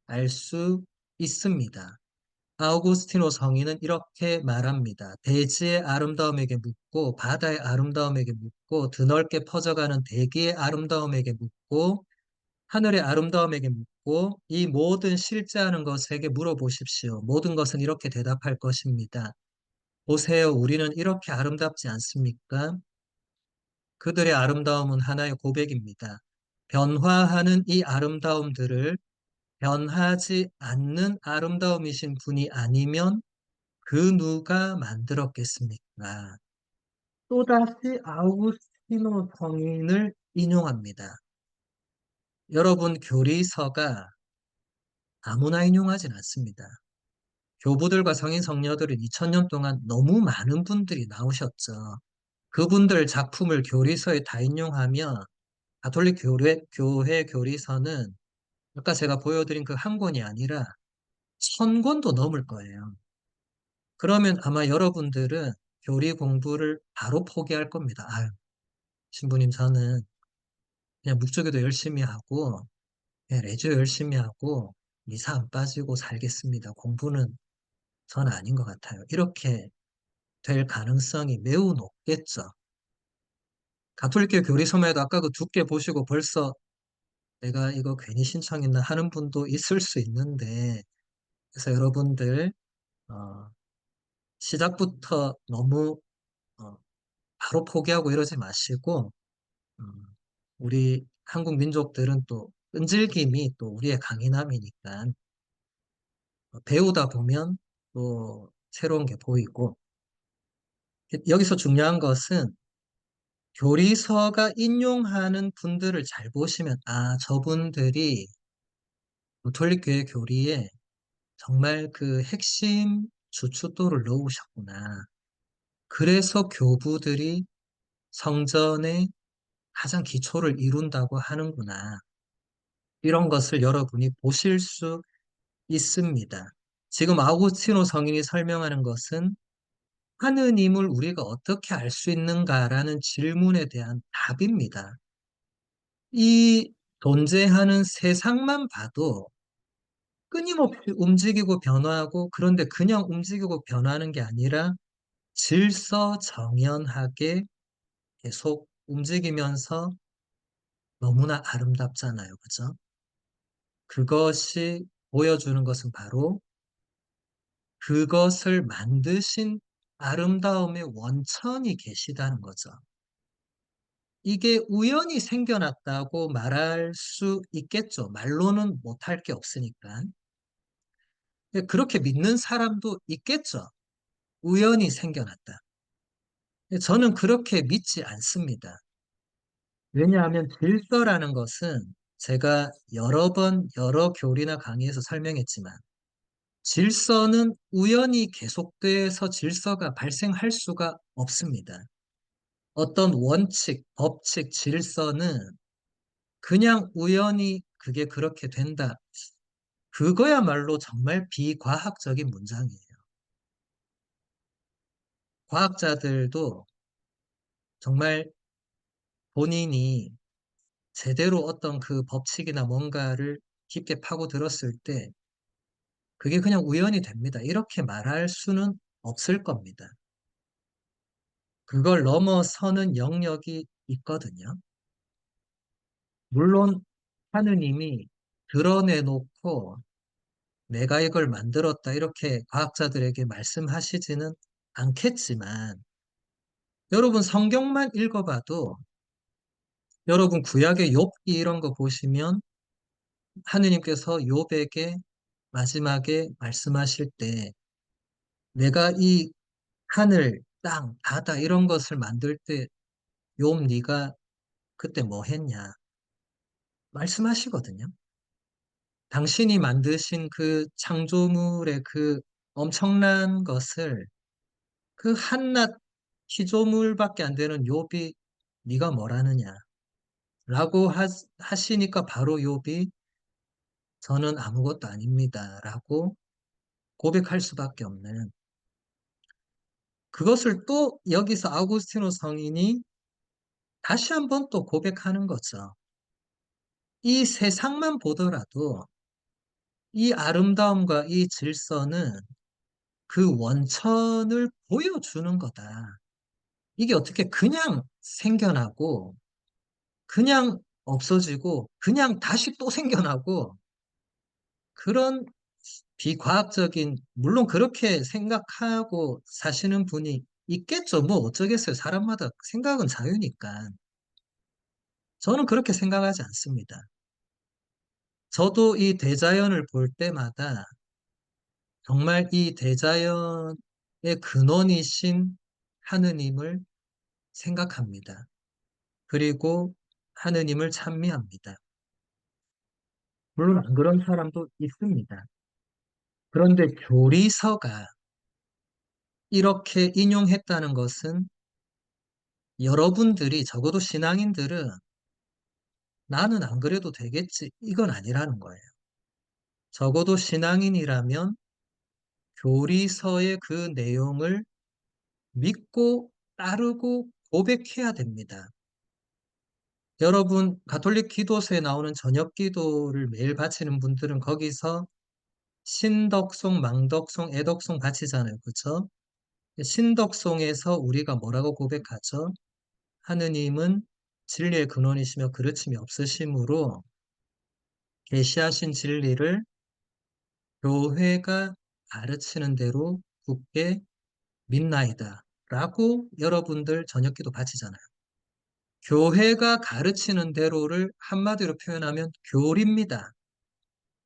알 수 있습니다. 아우구스티노 성인은 이렇게 말합니다. 대지의 아름다움에게 묻고, 바다의 아름다움에게 묻고, 드넓게 퍼져가는 대기의 아름다움에게 묻고, 하늘의 아름다움에게 묻고, 이 모든 실제하는 것에게 물어보십시오. 모든 것은 이렇게 대답할 것입니다. 보세요, 우리는 이렇게 아름답지 않습니까? 그들의 아름다움은 하나의 고백입니다. 변화하는 이 아름다움들을 변하지 않는 아름다움이신 분이 아니면 그 누가 만들었겠습니까? 또다시 아우구스티노 성인을 인용합니다. 여러분, 교리서가 아무나 인용하진 않습니다. 교부들과 성인 성녀들은 2000년 동안 너무 많은 분들이 나오셨죠. 그분들 작품을 교리서에 다 인용하면 가톨릭 교회 교리서는 아까 제가 보여드린 그 한 권이 아니라 1000권도 넘을 거예요. 그러면 아마 여러분들은 교리 공부를 바로 포기할 겁니다. 아유, 신부님, 저는 그냥 묵주기도 열심히 하고, 그냥 레주 열심히 하고, 미사 안 빠지고 살겠습니다. 공부는 전 아닌 것 같아요. 이렇게 될 가능성이 매우 높겠죠. 가톨릭교 교리서에도 아까 그 두께 보시고 벌써 내가 이거 괜히 신청했나 하는 분도 있을 수 있는데, 그래서 여러분들, 어, 시작부터 너무 어, 바로 포기하고 이러지 마시고, 우리 한국 민족들은 또 끈질김이 또 우리의 강인함이니까 배우다 보면 또 새로운 게 보이고, 여기서 중요한 것은 교리서가 인용하는 분들을 잘 보시면 저분들이 가톨릭교회 교리에 정말 그 핵심 주춧돌을 넣으셨구나. 그래서 교부들이 성전의 가장 기초를 이룬다고 하는구나. 이런 것을 여러분이 보실 수 있습니다. 지금 아우구스티노 성인이 설명하는 것은 하느님을 우리가 어떻게 알 수 있는가라는 질문에 대한 답입니다. 이 존재하는 세상만 봐도 끊임없이 움직이고 변화하고, 그런데 그냥 움직이고 변화하는 게 아니라 질서정연하게 계속 움직이면서 너무나 아름답잖아요. 그죠? 그것이 보여주는 것은 바로 그것을 만드신 아름다움의 원천이 계시다는 거죠. 이게 우연히 생겨났다고 말할 수 있겠죠. 말로는 못할 게 없으니까. 그렇게 믿는 사람도 있겠죠. 우연히 생겨났다. 저는 그렇게 믿지 않습니다. 왜냐하면 질서라는 것은 제가 여러 번 여러 교리나 강의에서 설명했지만 질서는 우연히 계속돼서 질서가 발생할 수가 없습니다. 어떤 원칙, 법칙, 질서는 그냥 우연히 그게 그렇게 된다. 그거야말로 정말 비과학적인 문장이에요. 과학자들도 정말 본인이 제대로 어떤 그 법칙이나 뭔가를 깊게 파고들었을 때 그게 그냥 우연이 됩니다. 이렇게 말할 수는 없을 겁니다. 그걸 넘어서는 영역이 있거든요. 물론 하느님이 드러내놓고 내가 이걸 만들었다 이렇게 과학자들에게 말씀하시지는 않겠지만 여러분 성경만 읽어봐도 여러분 구약의 욥기 이런 거 보시면 하느님께서 욥에게 마지막에 말씀하실 때 내가 이 하늘, 땅, 바다 이런 것을 만들 때 욥 네가 그때 뭐 했냐 말씀하시거든요. 당신이 만드신 그 창조물의 그 엄청난 것을 그 한낱 피조물밖에 안 되는 욥이 네가 뭘 하느냐 라고 하시니까 바로 욥이 저는 아무것도 아닙니다 라고 고백할 수밖에 없는 그것을 또 여기서 아우구스티노 성인이 다시 한번 또 고백하는 거죠. 이 세상만 보더라도 이 아름다움과 이 질서는 그 원천을 보여주는 거다. 이게 어떻게 그냥 생겨나고, 그냥 없어지고, 그냥 다시 또 생겨나고, 그런 비과학적인, 물론 그렇게 생각하고 사시는 분이 있겠죠. 뭐 어쩌겠어요. 사람마다 생각은 자유니까. 저는 그렇게 생각하지 않습니다. 저도 이 대자연을 볼 때마다 정말 이 대자연의 근원이신 하느님을 생각합니다. 그리고 하느님을 찬미합니다. 물론 안 그런 사람도 있습니다. 그런데 교리서가 이렇게 인용했다는 것은 여러분들이 적어도 신앙인들은 나는 안 그래도 되겠지 이건 아니라는 거예요. 적어도 신앙인이라면 교리서의 그 내용을 믿고 따르고 고백해야 됩니다. 여러분, 가톨릭 기도서에 나오는 저녁 기도를 매일 바치는 분들은 거기서 신덕송, 망덕송, 애덕송 바치잖아요. 그렇죠? 신덕송에서 우리가 뭐라고 고백하죠? 하느님은 진리의 근원이시며 그르침이 없으심으로 계시하신 진리를 교회가 가르치는 대로 굳게 믿나이다. 라고 여러분들 저녁기도 바치잖아요. 교회가 가르치는 대로를 한마디로 표현하면 교리입니다.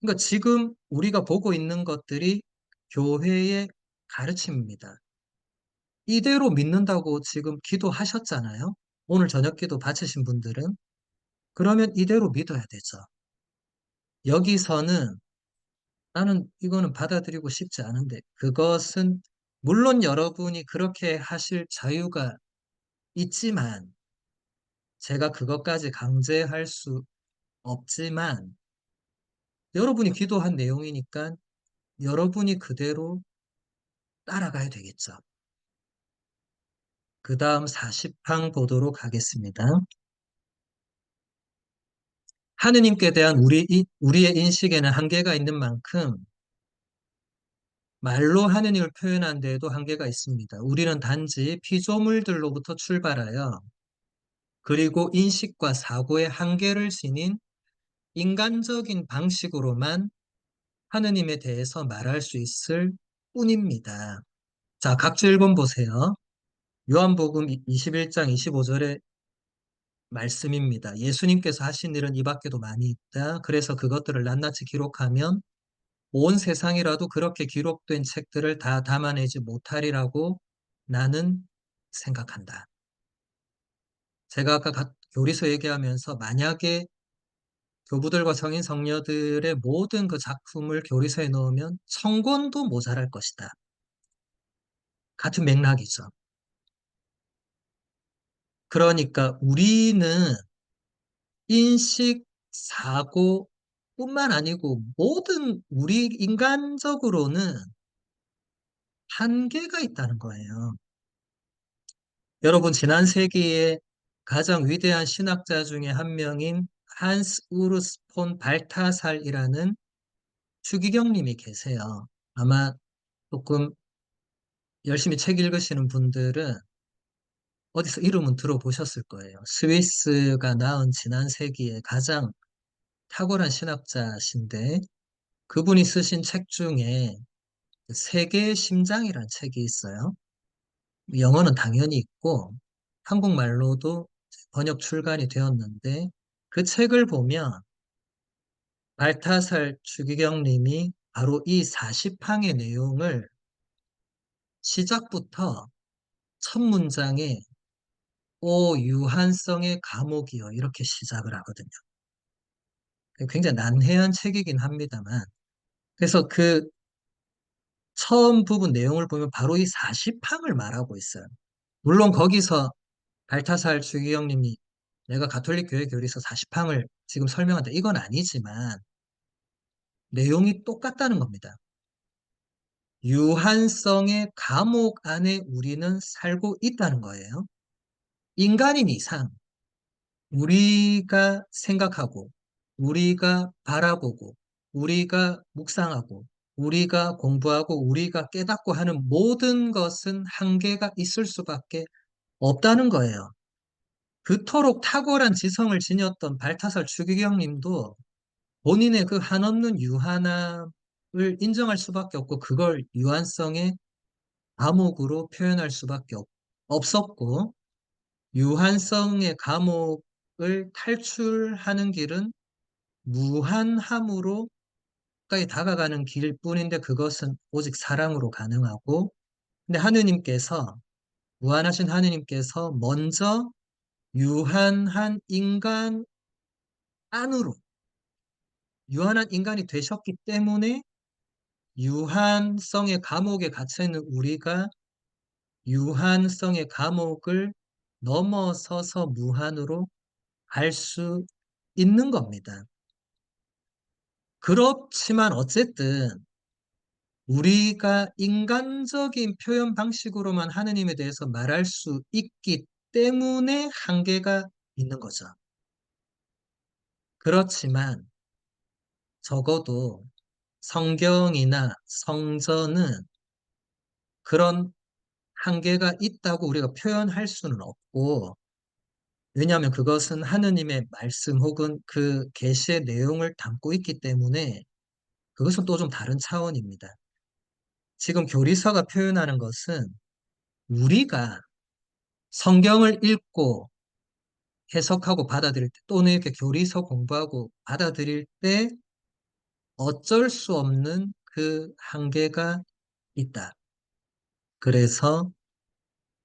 그러니까 지금 우리가 보고 있는 것들이 교회의 가르침입니다. 이대로 믿는다고 지금 기도하셨잖아요. 오늘 저녁 기도 바치신 분들은. 그러면 이대로 믿어야 되죠. 여기서는 나는 이거는 받아들이고 싶지 않은데 그것은 물론 여러분이 그렇게 하실 자유가 있지만 제가 그것까지 강제할 수 없지만 여러분이 기도한 내용이니까 여러분이 그대로 따라가야 되겠죠. 그 다음 40항 보도록 하겠습니다. 하느님께 대한 우리의 인식에는 한계가 있는 만큼 말로 하느님을 표현한 데에도 한계가 있습니다. 우리는 단지 피조물들로부터 출발하여 그리고 인식과 사고의 한계를 지닌 인간적인 방식으로만 하느님에 대해서 말할 수 있을 뿐입니다. 자, 각주 1번 보세요. 요한복음 21장 25절의 말씀입니다. 예수님께서 하신 일은 이 밖에도 많이 있다. 그래서 그것들을 낱낱이 기록하면 온 세상이라도 그렇게 기록된 책들을 다 담아내지 못하리라고 나는 생각한다. 제가 아까 교리서 얘기하면서 만약에 교부들과 성인 성녀들의 모든 그 작품을 교리서에 넣으면 천 권도 모자랄 것이다. 같은 맥락이죠. 그러니까 우리는 인식, 사고뿐만 아니고 모든 우리 인간적으로는 한계가 있다는 거예요. 여러분, 지난 세기에 가장 위대한 신학자 중에 한 명인 한스 우르스 폰 발타살이라는 추기경님이 계세요. 아마 조금 열심히 책 읽으시는 분들은 어디서 이름은 들어보셨을 거예요. 스위스가 낳은 지난 세기에 가장 탁월한 신학자신데 그분이 쓰신 책 중에 세계의 심장이라는 책이 있어요. 영어는 당연히 있고 한국말로도 번역 출간이 되었는데 그 책을 보면 발타살 추기경 님이 바로 이 40항의 내용을 시작부터 첫 문장에 오 유한성의 감옥이요 이렇게 시작을 하거든요. 굉장히 난해한 책이긴 합니다만 그래서 그 처음 부분 내용을 보면 바로 이 40항을 말하고 있어요. 물론 거기서 발타살 추기경 님이 내가 가톨릭 교회 교리서 40항을 지금 설명한다 이건 아니지만 내용이 똑같다는 겁니다. 유한성의 감옥 안에 우리는 살고 있다는 거예요. 인간인 이상 우리가 생각하고 우리가 바라보고 우리가 묵상하고 우리가 공부하고 우리가 깨닫고 하는 모든 것은 한계가 있을 수밖에 없다는 거예요. 그토록 탁월한 지성을 지녔던 발타살 추기경 님도 본인의 그 한없는 유한함을 인정할 수밖에 없고 그걸 유한성의 감옥으로 표현할 수밖에 없었고 유한성의 감옥을 탈출하는 길은 무한함으로까지 다가가는 길뿐인데 그것은 오직 사랑으로 가능하고 근데 하느님께서 무한하신 하느님께서 먼저 유한한 인간 안으로 유한한 인간이 되셨기 때문에 유한성의 감옥에 갇혀 있는 우리가 유한성의 감옥을 넘어서서 무한으로 갈 수 있는 겁니다. 그렇지만 어쨌든 우리가 인간적인 표현 방식으로만 하느님에 대해서 말할 수 있기 때문에 한계가 있는 거죠. 그렇지만 적어도 성경이나 성전은 그런 한계가 있다고 우리가 표현할 수는 없고 왜냐하면 그것은 하느님의 말씀 혹은 그 계시의 내용을 담고 있기 때문에 그것은 또 좀 다른 차원입니다. 지금 교리서가 표현하는 것은 우리가 성경을 읽고 해석하고 받아들일 때 또는 이렇게 교리서 공부하고 받아들일 때 어쩔 수 없는 그 한계가 있다. 그래서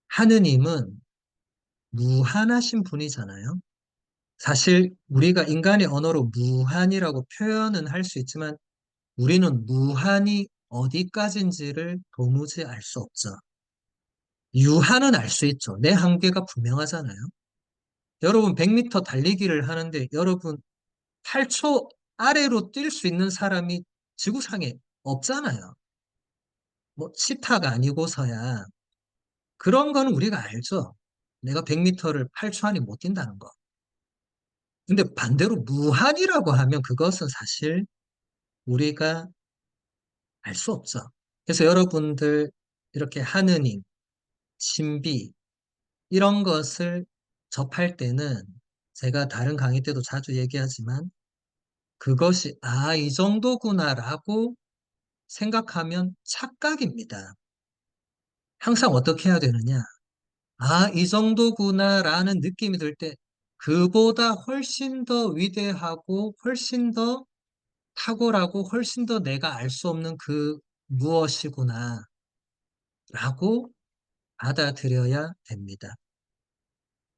하느님은 무한하신 분이잖아요. 사실 우리가 인간의 언어로 무한이라고 표현은 할 수 있지만 우리는 무한이 어디까지인지를 도무지 알 수 없죠. 유한은 알 수 있죠. 내 한계가 분명하잖아요. 여러분 100m 달리기를 하는데 여러분 8초 아래로 뛸 수 있는 사람이 지구상에 없잖아요. 뭐 치타가 아니고서야 그런 거는 우리가 알죠. 내가 100m를 8초 안에 못 뛴다는 거. 근데 반대로 무한이라고 하면 그것은 사실 우리가 알 수 없죠. 그래서 여러분들 이렇게 하느님, 신비 이런 것을 접할 때는 제가 다른 강의 때도 자주 얘기하지만 그것이 이 정도구나라고 생각하면 착각입니다. 항상 어떻게 해야 되느냐? 이 정도구나라는 느낌이 들 때 그보다 훨씬 더 위대하고 훨씬 더 탁월하고 훨씬 더 내가 알 수 없는 그 무엇이구나 라고 받아들여야 됩니다.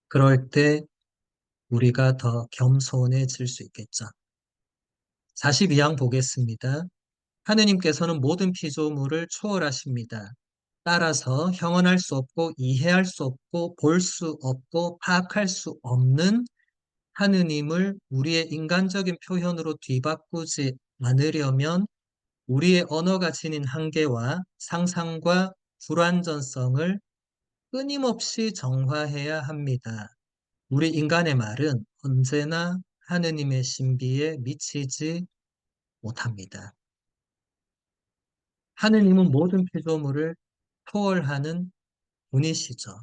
그럴 때 우리가 더 겸손해질 수 있겠죠. 42양 보겠습니다. 하느님께서는 모든 피조물을 초월하십니다. 따라서 형언할 수 없고 이해할 수 없고 볼 수 없고 파악할 수 없는 하느님을 우리의 인간적인 표현으로 뒤바꾸지 않으려면 우리의 언어가 지닌 한계와 상상과 불완전성을 끊임없이 정화해야 합니다. 우리 인간의 말은 언제나 하느님의 신비에 미치지 못합니다. 하느님은 모든 피조물을 초월하는 분이시죠.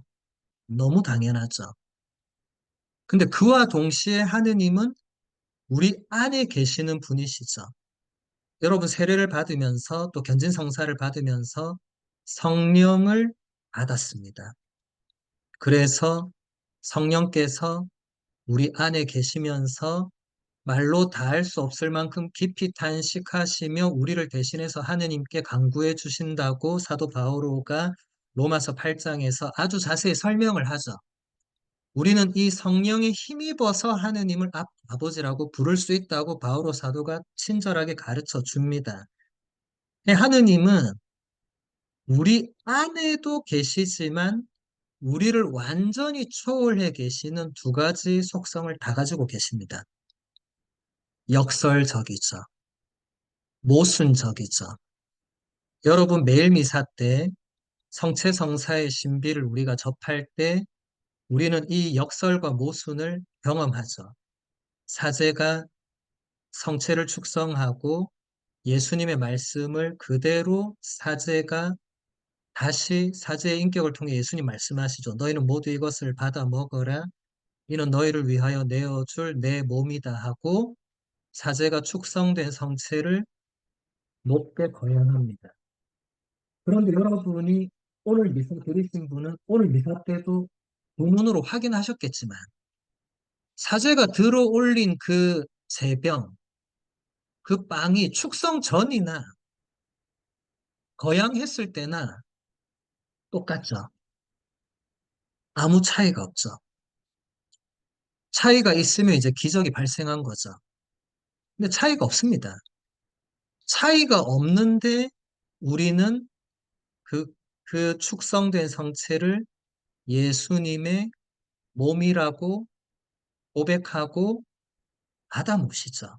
너무 당연하죠. 근데 그와 동시에 하느님은 우리 안에 계시는 분이시죠. 여러분 세례를 받으면서 또 견진성사를 받으면서 성령을 받았습니다. 그래서 성령께서 우리 안에 계시면서 말로 다할 수 없을 만큼 깊이 탄식하시며 우리를 대신해서 하느님께 간구해 주신다고 사도 바오로가 로마서 8장에서 아주 자세히 설명을 하죠. 우리는 이 성령에 힘입어서 하느님을 아버지라고 부를 수 있다고 바오로 사도가 친절하게 가르쳐 줍니다. 하느님은 우리 안에도 계시지만 우리를 완전히 초월해 계시는 두 가지 속성을 다 가지고 계십니다. 역설적이죠. 모순적이죠. 여러분 매일 미사 때 성체성사의 신비를 우리가 접할 때 우리는 이 역설과 모순을 경험하죠. 사제가 성체를 축성하고 예수님의 말씀을 그대로 사제가 다시 사제의 인격을 통해 예수님 말씀하시죠. 너희는 모두 이것을 받아 먹어라. 이는 너희를 위하여 내어줄 내 몸이다 하고 사제가 축성된 성체를 높게 거행합니다. 그런데 여러분이 오늘 미사 드리신 분은 오늘 미사 때도 두 눈으로 확인하셨겠지만 사제가 들어 올린 그 제병, 그 빵이 축성 전이나 거양했을 때나 똑같죠. 아무 차이가 없죠. 차이가 있으면 이제 기적이 발생한 거죠. 근데 차이가 없습니다. 차이가 없는데 우리는 그, 그 축성된 성체를 예수님의 몸이라고 고백하고 받아 모시죠.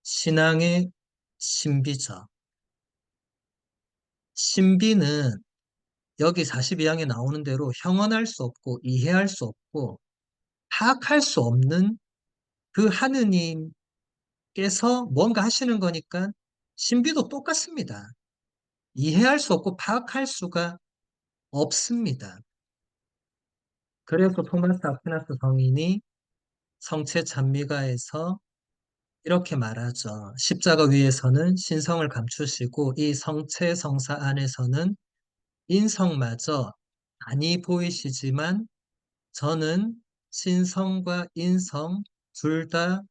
신앙의 신비죠. 신비는 여기 42장에 나오는 대로 형언할 수 없고 이해할 수 없고 파악할 수 없는 그 하느님께서 뭔가 하시는 거니까 신비도 똑같습니다. 이해할 수 없고 파악할 수가 없습니다. 그래서 토마스 아퀴나스 성인이 성체 찬미가에서 이렇게 말하죠. 십자가 위에서는 신성을 감추시고 이 성체 성사 안에서는 인성마저 많이 보이시지만 저는 신성과 인성 둘 다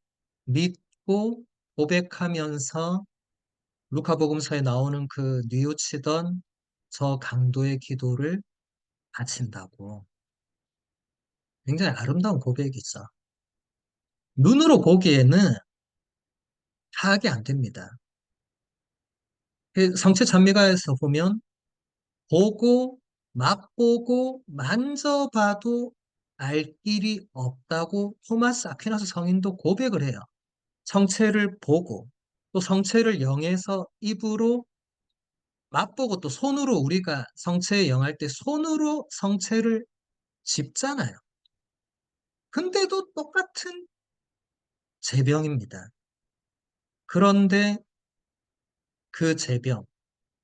믿고 고백하면서 루카복음서에 나오는 그 뉘우치던 저 강도의 기도를 바친다고. 굉장히 아름다운 고백이죠. 눈으로 보기에는 파악이 안 됩니다. 그 성체 찬미가에서 보면 보고 맛보고 만져봐도 알 길이 없다고 토마스 아퀴나스 성인도 고백을 해요. 성체를 보고 또 성체를 영에서 입으로 맛보고 또 손으로 우리가 성체에 영할 때 손으로 성체를 집잖아요. 근데도 똑같은 제병입니다. 그런데 그 제병,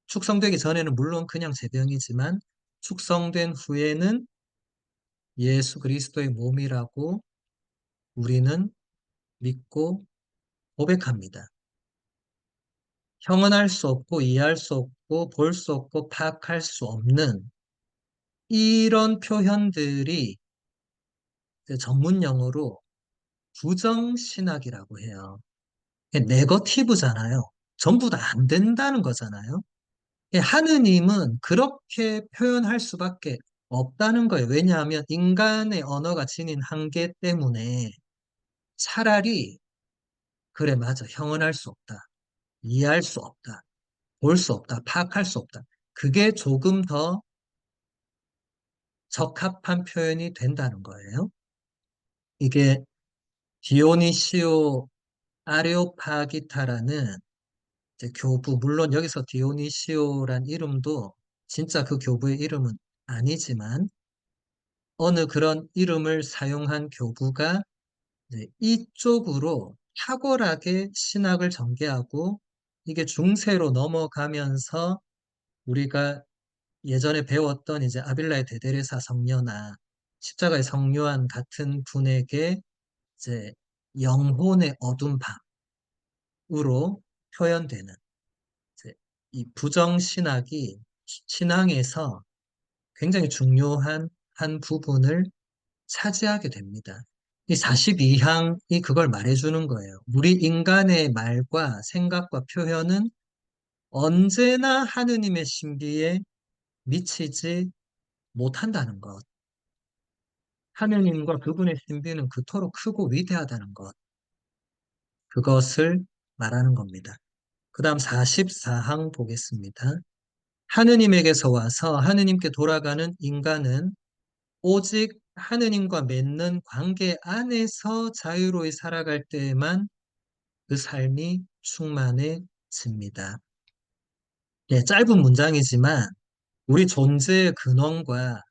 축성되기 전에는 물론 그냥 제병이지만 축성된 후에는 예수 그리스도의 몸이라고 우리는 믿고 고백합니다. 형언할 수 없고 이해할 수 없고 볼 수 없고 파악할 수 없는 이런 표현들이 전문 용어로 부정신학이라고 해요. 네거티브잖아요. 전부 다 안 된다는 거잖아요. 하느님은 그렇게 표현할 수밖에 없다는 거예요. 왜냐하면 인간의 언어가 지닌 한계 때문에 차라리 그래, 맞아. 형언할 수 없다. 이해할 수 없다. 볼 수 없다. 파악할 수 없다. 그게 조금 더 적합한 표현이 된다는 거예요. 이게 디오니시오 아레오파기타라는 이제 교부, 물론 여기서 디오니시오란 이름도 진짜 그 교부의 이름은 아니지만 어느 그런 이름을 사용한 교부가 이제 이쪽으로 탁월하게 신학을 전개하고 이게 중세로 넘어가면서 우리가 예전에 배웠던 이제 아빌라의 데데레사 성녀나 십자가의 성요한 같은 분에게 이제 영혼의 어둠 밤으로 표현되는 이제 이 부정신학이 신앙에서 굉장히 중요한 한 부분을 차지하게 됩니다. 이 42항이 그걸 말해주는 거예요. 우리 인간의 말과 생각과 표현은 언제나 하느님의 신비에 미치지 못한다는 것. 하느님과 그분의 신비는 그토록 크고 위대하다는 것. 그것을 말하는 겁니다. 그 다음 44항 보겠습니다. 하느님에게서 와서 하느님께 돌아가는 인간은 오직 하느님과 맺는 관계 안에서 자유로이 살아갈 때에만 그 삶이 충만해집니다. 예, 짧은 문장이지만 우리 존재의 근원과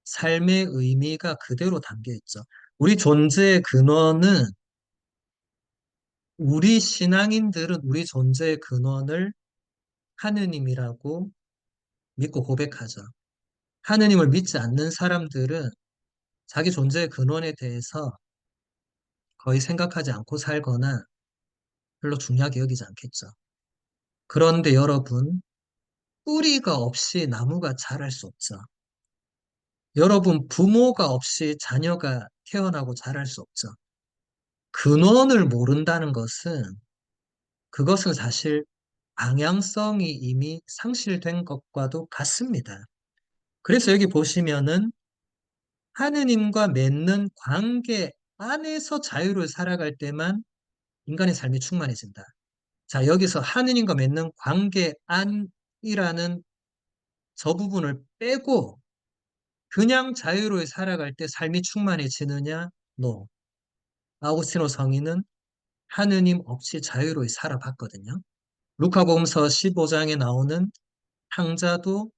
삶의 의미가 그대로 담겨 있죠. 우리 존재의 근원은 우리 신앙인들은 우리 존재의 근원을 하느님이라고 믿고 고백하죠. 하느님을 믿지 않는 사람들은 자기 존재의 근원에 대해서 거의 생각하지 않고 살거나 별로 중요하게 여기지 않겠죠. 그런데 여러분, 뿌리가 없이 나무가 자랄 수 없죠. 여러분, 부모가 없이 자녀가 태어나고 자랄 수 없죠. 근원을 모른다는 것은 그것은 사실 방향성이 이미 상실된 것과도 같습니다. 그래서 여기 보시면은 하느님과 맺는 관계 안에서 자유를 살아갈 때만 인간의 삶이 충만해진다. 자, 여기서 하느님과 맺는 관계 안이라는 저 부분을 빼고 그냥 자유로이 살아갈 때 삶이 충만해지느냐? No. 아우구스티노 성인은 하느님 없이 자유로이 살아봤거든요. 루카복음서 15장에 나오는 탕자도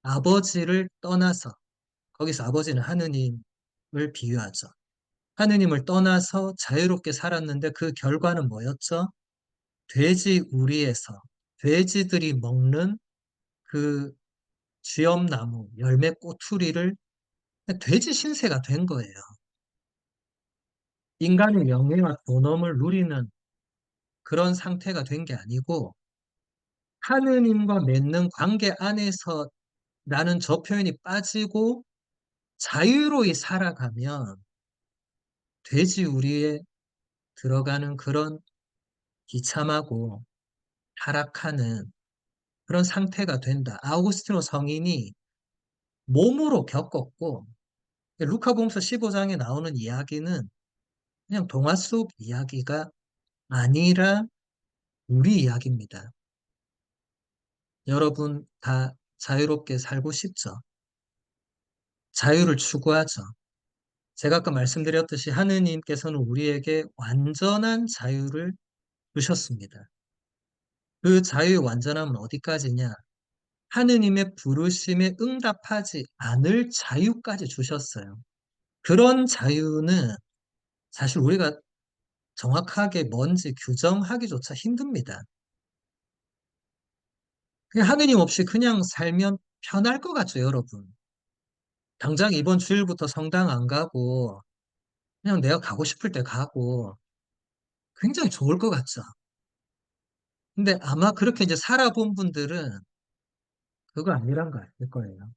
아버지를 떠나서 거기서 아버지는 하느님을 비유하죠. 하느님을 떠나서 자유롭게 살았는데 그 결과는 뭐였죠? 돼지 우리에서 돼지들이 먹는 그 쥐엄나무 열매 꼬투리를 돼지 신세가 된 거예요. 인간의 명예와 존엄을 누리는 그런 상태가 된 게 아니고 하느님과 맺는 관계 안에서 나는 저 표현이 빠지고 자유로이 살아가면 돼지 우리에 들어가는 그런 비참하고 타락하는 그런 상태가 된다. 아우구스티노 성인이 몸으로 겪었고 루카복음서 15장에 나오는 이야기는 그냥 동화 속 이야기가 아니라 우리 이야기입니다. 여러분 다 자유롭게 살고 싶죠? 자유를 추구하죠. 제가 아까 말씀드렸듯이 하느님께서는 우리에게 완전한 자유를 주셨습니다. 그 자유의 완전함은 어디까지냐? 하느님의 부르심에 응답하지 않을 자유까지 주셨어요. 그런 자유는 사실 우리가 정확하게 뭔지 규정하기조차 힘듭니다. 그냥 하느님 없이 그냥 살면 편할 것 같죠, 여러분? 당장 이번 주일부터 성당 안 가고 그냥 내가 가고 싶을 때 가고 굉장히 좋을 것 같죠? 근데 아마 그렇게 이제 살아본 분들은 그거 아니란 거 아실 거예요.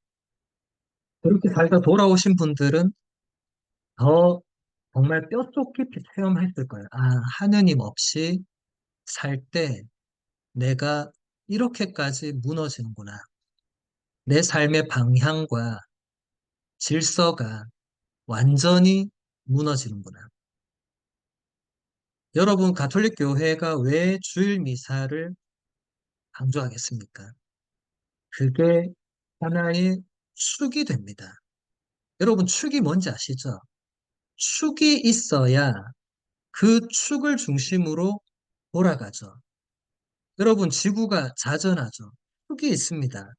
그렇게 살다 돌아오신 분들은 더 정말 뼛속 깊이 체험했을 거예요. 아, 하느님 없이 살 때 내가 이렇게까지 무너지는구나. 내 삶의 방향과 질서가 완전히 무너지는구나. 여러분, 가톨릭 교회가 왜 주일 미사를 강조하겠습니까? 그게 하나의 축이 됩니다. 여러분, 축이 뭔지 아시죠? 축이 있어야 그 축을 중심으로 돌아가죠. 여러분, 지구가 자전하죠. 축이 있습니다.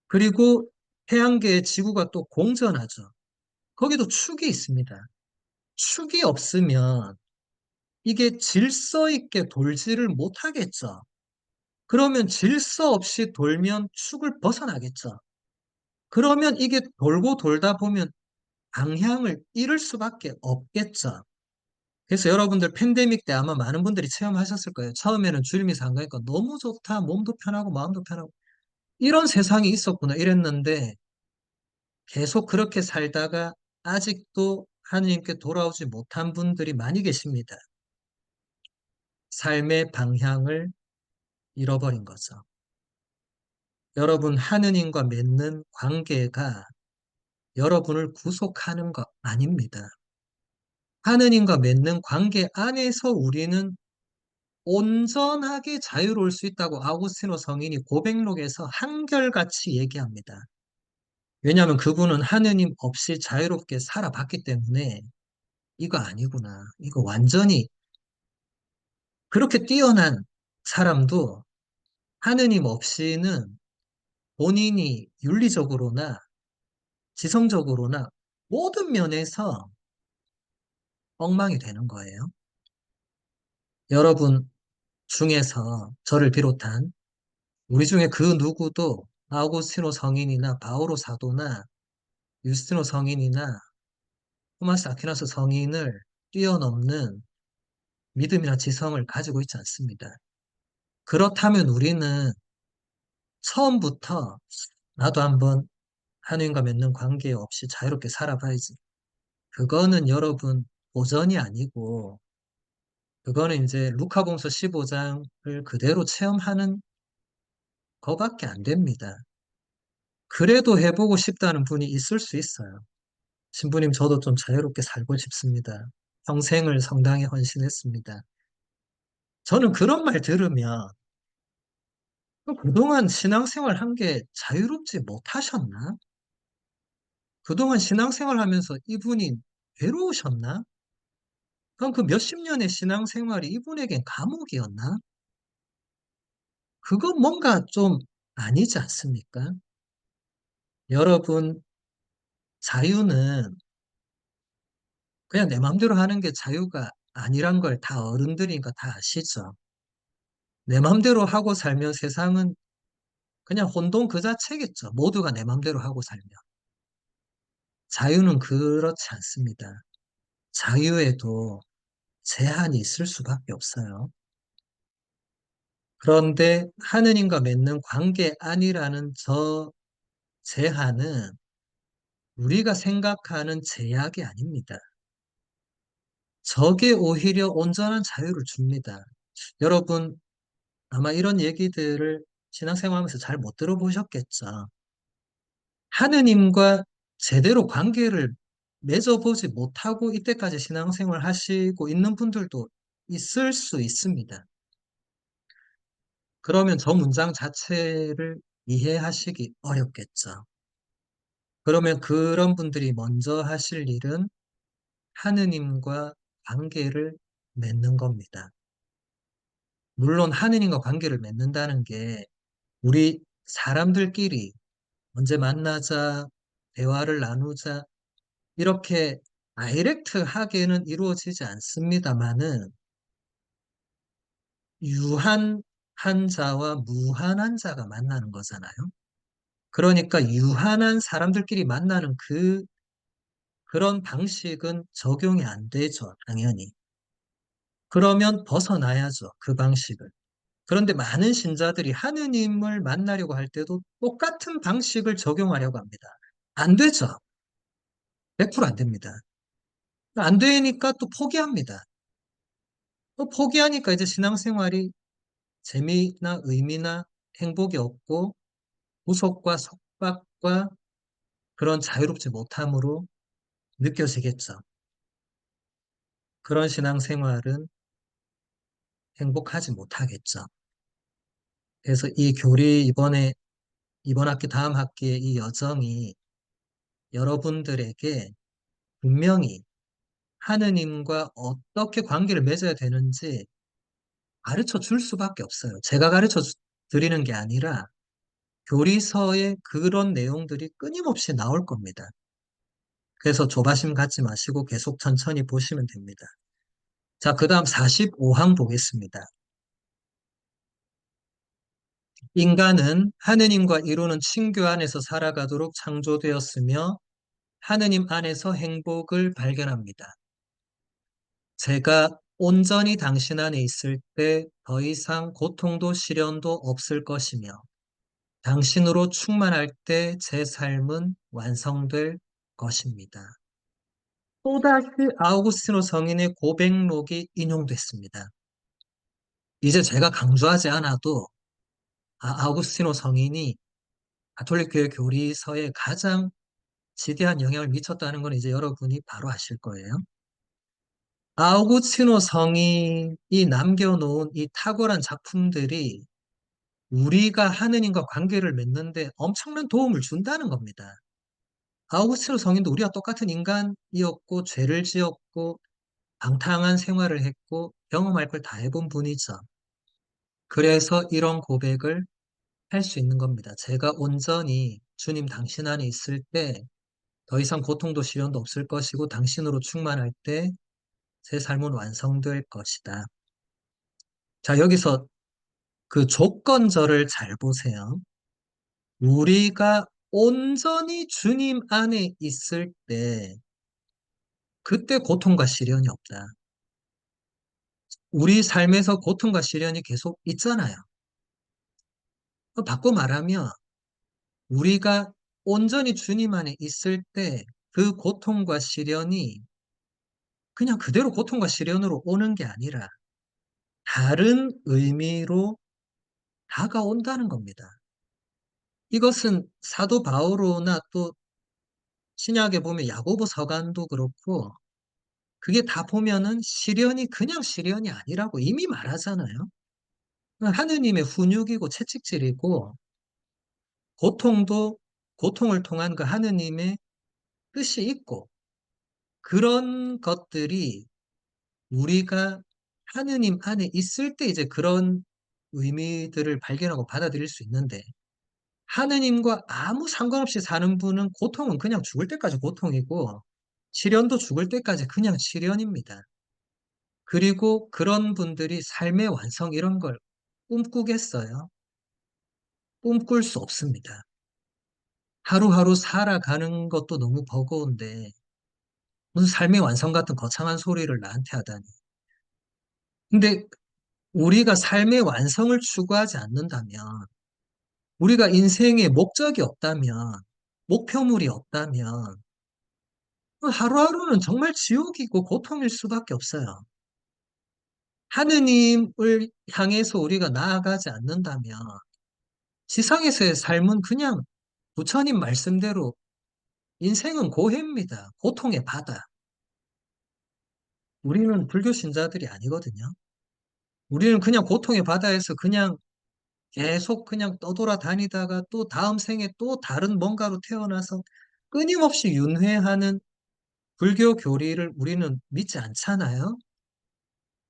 그리고 태양계의 지구가 또 공전하죠. 거기도 축이 있습니다. 축이 없으면 이게 질서 있게 돌지를 못하겠죠. 그러면 질서 없이 돌면 축을 벗어나겠죠. 그러면 이게 돌고 돌다 보면 방향을 잃을 수밖에 없겠죠. 그래서 여러분들 팬데믹 때 아마 많은 분들이 체험하셨을 거예요. 처음에는 주일미사 안 가니까 너무 좋다. 몸도 편하고 마음도 편하고. 이런 세상이 있었구나 이랬는데 계속 그렇게 살다가 아직도 하느님께 돌아오지 못한 분들이 많이 계십니다. 삶의 방향을 잃어버린 거죠. 여러분, 하느님과 맺는 관계가 여러분을 구속하는 것 아닙니다. 하느님과 맺는 관계 안에서 우리는 온전하게 자유로울 수 있다고 아우구스티노 성인이 고백록에서 한결같이 얘기합니다. 왜냐하면 그분은 하느님 없이 자유롭게 살아봤기 때문에 이거 아니구나. 이거 완전히 그렇게 뛰어난 사람도 하느님 없이는 본인이 윤리적으로나 지성적으로나 모든 면에서 엉망이 되는 거예요. 여러분 중에서 저를 비롯한 우리 중에 그 누구도 아우구스티노 성인이나 바오로 사도나 유스티노 성인이나 토마스 아퀴나스 성인을 뛰어넘는 믿음이나 지성을 가지고 있지 않습니다. 그렇다면 우리는 처음부터 나도 한번 하느님과 맺는 관계 없이 자유롭게 살아봐야지. 그거는 여러분 오전이 아니고 그거는 이제 루카복음서 15장을 그대로 체험하는 거밖에 안 됩니다. 그래도 해보고 싶다는 분이 있을 수 있어요. 신부님 저도 좀 자유롭게 살고 싶습니다. 평생을 성당에 헌신했습니다. 저는 그런 말 들으면 그동안 신앙생활 한 게 자유롭지 못하셨나? 그동안 신앙생활 하면서 이분이 괴로우셨나? 그럼 그 몇십 년의 신앙생활이 이분에겐 감옥이었나? 그건 뭔가 좀 아니지 않습니까? 여러분, 자유는 그냥 내 마음대로 하는 게 자유가 아니란 걸 다 어른들이니까 다 아시죠? 내 마음대로 하고 살면 세상은 그냥 혼돈 그 자체겠죠. 모두가 내 마음대로 하고 살면. 자유는 그렇지 않습니다. 자유에도 제한이 있을 수밖에 없어요. 그런데 하느님과 맺는 관계 안이라는 저 제한은 우리가 생각하는 제약이 아닙니다. 저게 오히려 온전한 자유를 줍니다. 여러분, 아마 이런 얘기들을 신앙생활하면서 잘 못 들어보셨겠죠. 하느님과 제대로 관계를 맺어보지 못하고 이때까지 신앙생활 하시고 있는 분들도 있을 수 있습니다. 그러면 저 문장 자체를 이해하시기 어렵겠죠. 그러면 그런 분들이 먼저 하실 일은 하느님과 관계를 맺는 겁니다. 물론 하느님과 관계를 맺는다는 게 우리 사람들끼리 언제 만나자, 대화를 나누자, 이렇게 다이렉트하게는 이루어지지 않습니다만은 유한한 자와 무한한 자가 만나는 거잖아요. 그러니까 유한한 사람들끼리 만나는 그런 방식은 적용이 안 되죠, 당연히. 그러면 벗어나야죠, 그 방식을. 그런데 많은 신자들이 하느님을 만나려고 할 때도 똑같은 방식을 적용하려고 합니다. 안 되죠. 100%안 됩니다. 안 되니까 또 포기합니다. 포기하니까 이제 신앙생활이 재미나 의미나 행복이 없고 구속과 속박과 그런 자유롭지 못함으로 느껴지겠죠. 그런 신앙생활은 행복하지 못하겠죠. 그래서 이 교리 이번 학기 다음 학기의 이 여정이 여러분들에게 분명히 하느님과 어떻게 관계를 맺어야 되는지 가르쳐 줄 수밖에 없어요. 제가 드리는 게 아니라 교리서에 그런 내용들이 끊임없이 나올 겁니다. 그래서 조바심 갖지 마시고 계속 천천히 보시면 됩니다. 자, 그 다음 45항 보겠습니다. 인간은 하느님과 이루는 친교 안에서 살아가도록 창조되었으며 하느님 안에서 행복을 발견합니다. 제가 온전히 당신 안에 있을 때 더 이상 고통도 시련도 없을 것이며 당신으로 충만할 때 제 삶은 완성될 것입니다. 또다시 아우구스티노 성인의 고백록이 인용됐습니다. 이제 제가 강조하지 않아도 아우구스티노 성인이 가톨릭 교회 교리서에 가장 지대한 영향을 미쳤다는 건 이제 여러분이 바로 아실 거예요. 아우구스티노 성인이 남겨놓은 이 탁월한 작품들이 우리가 하느님과 관계를 맺는데 엄청난 도움을 준다는 겁니다. 아우구스티노 성인도 우리와 똑같은 인간이었고 죄를 지었고 방탕한 생활을 했고 경험할 걸 다 해본 분이죠. 그래서 이런 고백을 할 수 있는 겁니다. 제가 온전히 주님 당신 안에 있을 때 더 이상 고통도 시련도 없을 것이고 당신으로 충만할 때 제 삶은 완성될 것이다. 자, 여기서 그 조건절을 잘 보세요. 우리가 온전히 주님 안에 있을 때 그때 고통과 시련이 없다. 우리 삶에서 고통과 시련이 계속 있잖아요. 바꿔 말하면 우리가 온전히 주님 안에 있을 때 그 고통과 시련이 그냥 그대로 고통과 시련으로 오는 게 아니라 다른 의미로 다가온다는 겁니다. 이것은 사도 바오로나 또 신약에 보면 야고보 서간도 그렇고 그게 다 보면은 시련이 그냥 시련이 아니라고 이미 말하잖아요. 하느님의 훈육이고 채찍질이고 고통도 고통을 통한 그 하느님의 뜻이 있고 그런 것들이 우리가 하느님 안에 있을 때 이제 그런 의미들을 발견하고 받아들일 수 있는데 하느님과 아무 상관없이 사는 분은 고통은 그냥 죽을 때까지 고통이고 시련도 죽을 때까지 그냥 시련입니다. 그리고 그런 분들이 삶의 완성 이런 걸 꿈꾸겠어요? 꿈꿀 수 없습니다. 하루하루 살아가는 것도 너무 버거운데 무슨 삶의 완성 같은 거창한 소리를 나한테 하다니. 근데 우리가 삶의 완성을 추구하지 않는다면 우리가 인생에 목적이 없다면 목표물이 없다면 하루하루는 정말 지옥이고 고통일 수밖에 없어요. 하느님을 향해서 우리가 나아가지 않는다면 지상에서의 삶은 그냥 부처님 말씀대로 인생은 고해입니다. 고통의 바다. 우리는 불교 신자들이 아니거든요. 우리는 그냥 고통의 바다에서 그냥 계속 그냥 떠돌아다니다가 또 다음 생에 또 다른 뭔가로 태어나서 끊임없이 윤회하는 불교 교리를 우리는 믿지 않잖아요.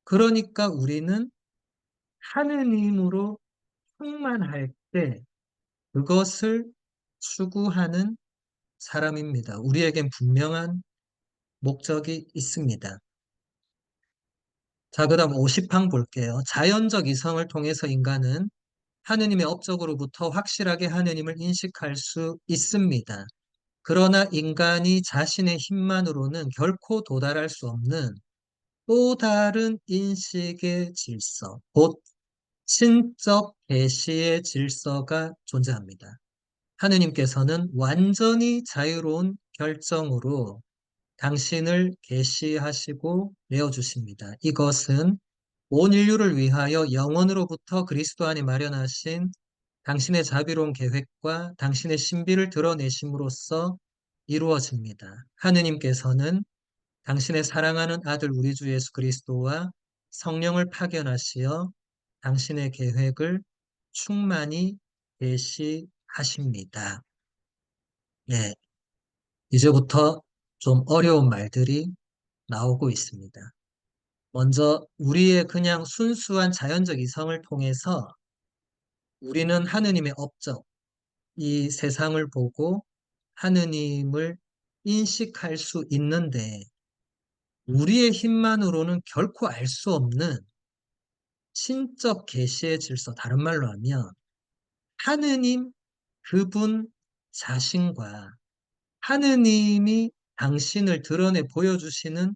그러니까 우리는 하느님으로 충만할 때 그것을 추구하는 사람입니다. 우리에겐 분명한 목적이 있습니다. 자, 그다음 50항 볼게요. 자연적 이성을 통해서 인간은 하느님의 업적으로부터 확실하게 하느님을 인식할 수 있습니다. 그러나 인간이 자신의 힘만으로는 결코 도달할 수 없는 또 다른 인식의 질서, 곧 신적 계시의 질서가 존재합니다. 하느님께서는 완전히 자유로운 결정으로 당신을 계시하시고 내어주십니다. 이것은 온 인류를 위하여 영원으로부터 그리스도 안에 마련하신 당신의 자비로운 계획과 당신의 신비를 드러내심으로써 이루어집니다. 하느님께서는 당신의 사랑하는 아들 우리 주 예수 그리스도와 성령을 파견하시어 당신의 계획을 충만히 계시하십니다. 네, 이제부터 좀 어려운 말들이 나오고 있습니다. 먼저 우리의 그냥 순수한 자연적 이성을 통해서 우리는 하느님의 업적, 이 세상을 보고 하느님을 인식할 수 있는데 우리의 힘만으로는 결코 알 수 없는 신적 계시의 질서, 다른 말로 하면 하느님 그분 자신과 하느님이 당신을 드러내 보여주시는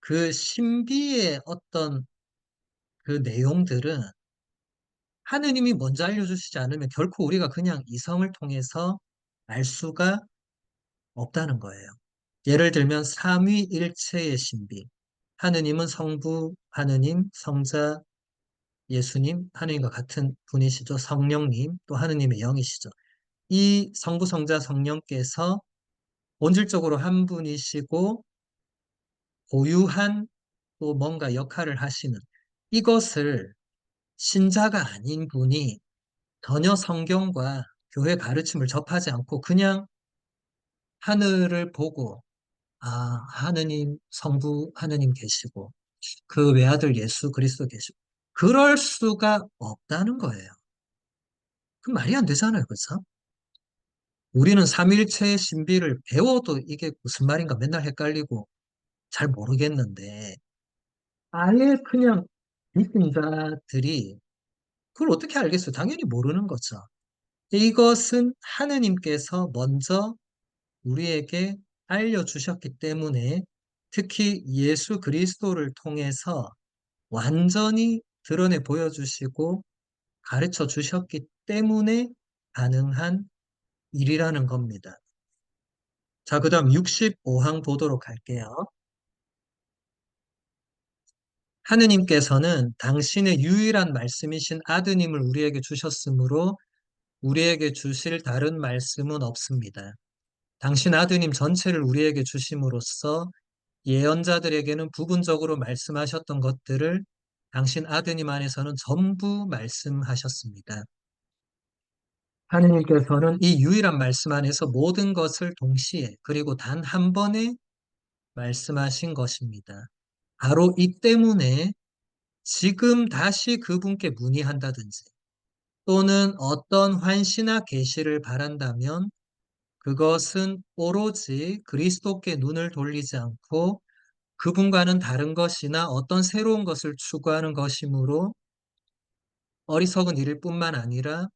그 신비의 어떤 그 내용들은 하느님이 먼저 알려주시지 않으면 결코 우리가 그냥 이성을 통해서 알 수가 없다는 거예요. 예를 들면 삼위일체의 신비. 하느님은 성부, 하느님, 성자, 예수님, 하느님과 같은 분이시죠. 성령님, 또 하느님의 영이시죠. 이 성부, 성자, 성령께서 본질적으로 한 분이시고 고유한 또 뭔가 역할을 하시는 이것을 신자가 아닌 분이 전혀 성경과 교회 가르침을 접하지 않고 그냥 하늘을 보고 하느님, 성부 하느님 계시고 그 외아들 예수 그리스도 계시고 그럴 수가 없다는 거예요. 그 말이 안 되잖아요. 그렇죠? 우리는 삼일체의 신비를 배워도 이게 무슨 말인가 맨날 헷갈리고 잘 모르겠는데 아예 그냥 믿음자들이 그걸 어떻게 알겠어요? 당연히 모르는 거죠. 이것은 하느님께서 먼저 우리에게 알려주셨기 때문에 특히 예수 그리스도를 통해서 완전히 드러내 보여주시고 가르쳐 주셨기 때문에 가능한 일이라는 겁니다. 자, 그 다음 65항 보도록 할게요. 하느님께서는 당신의 유일한 말씀이신 아드님을 우리에게 주셨으므로 우리에게 주실 다른 말씀은 없습니다. 당신 아드님 전체를 우리에게 주심으로써 예언자들에게는 부분적으로 말씀하셨던 것들을 당신 아드님 안에서는 전부 말씀하셨습니다. 하느님께서는 이 유일한 말씀 안에서 모든 것을 동시에 그리고 단 한 번에 말씀하신 것입니다. 바로 이 때문에 지금 다시 그분께 문의한다든지 또는 어떤 환시나 계시를 바란다면 그것은 오로지 그리스도께 눈을 돌리지 않고 그분과는 다른 것이나 어떤 새로운 것을 추구하는 것이므로 어리석은 일일 뿐만 아니라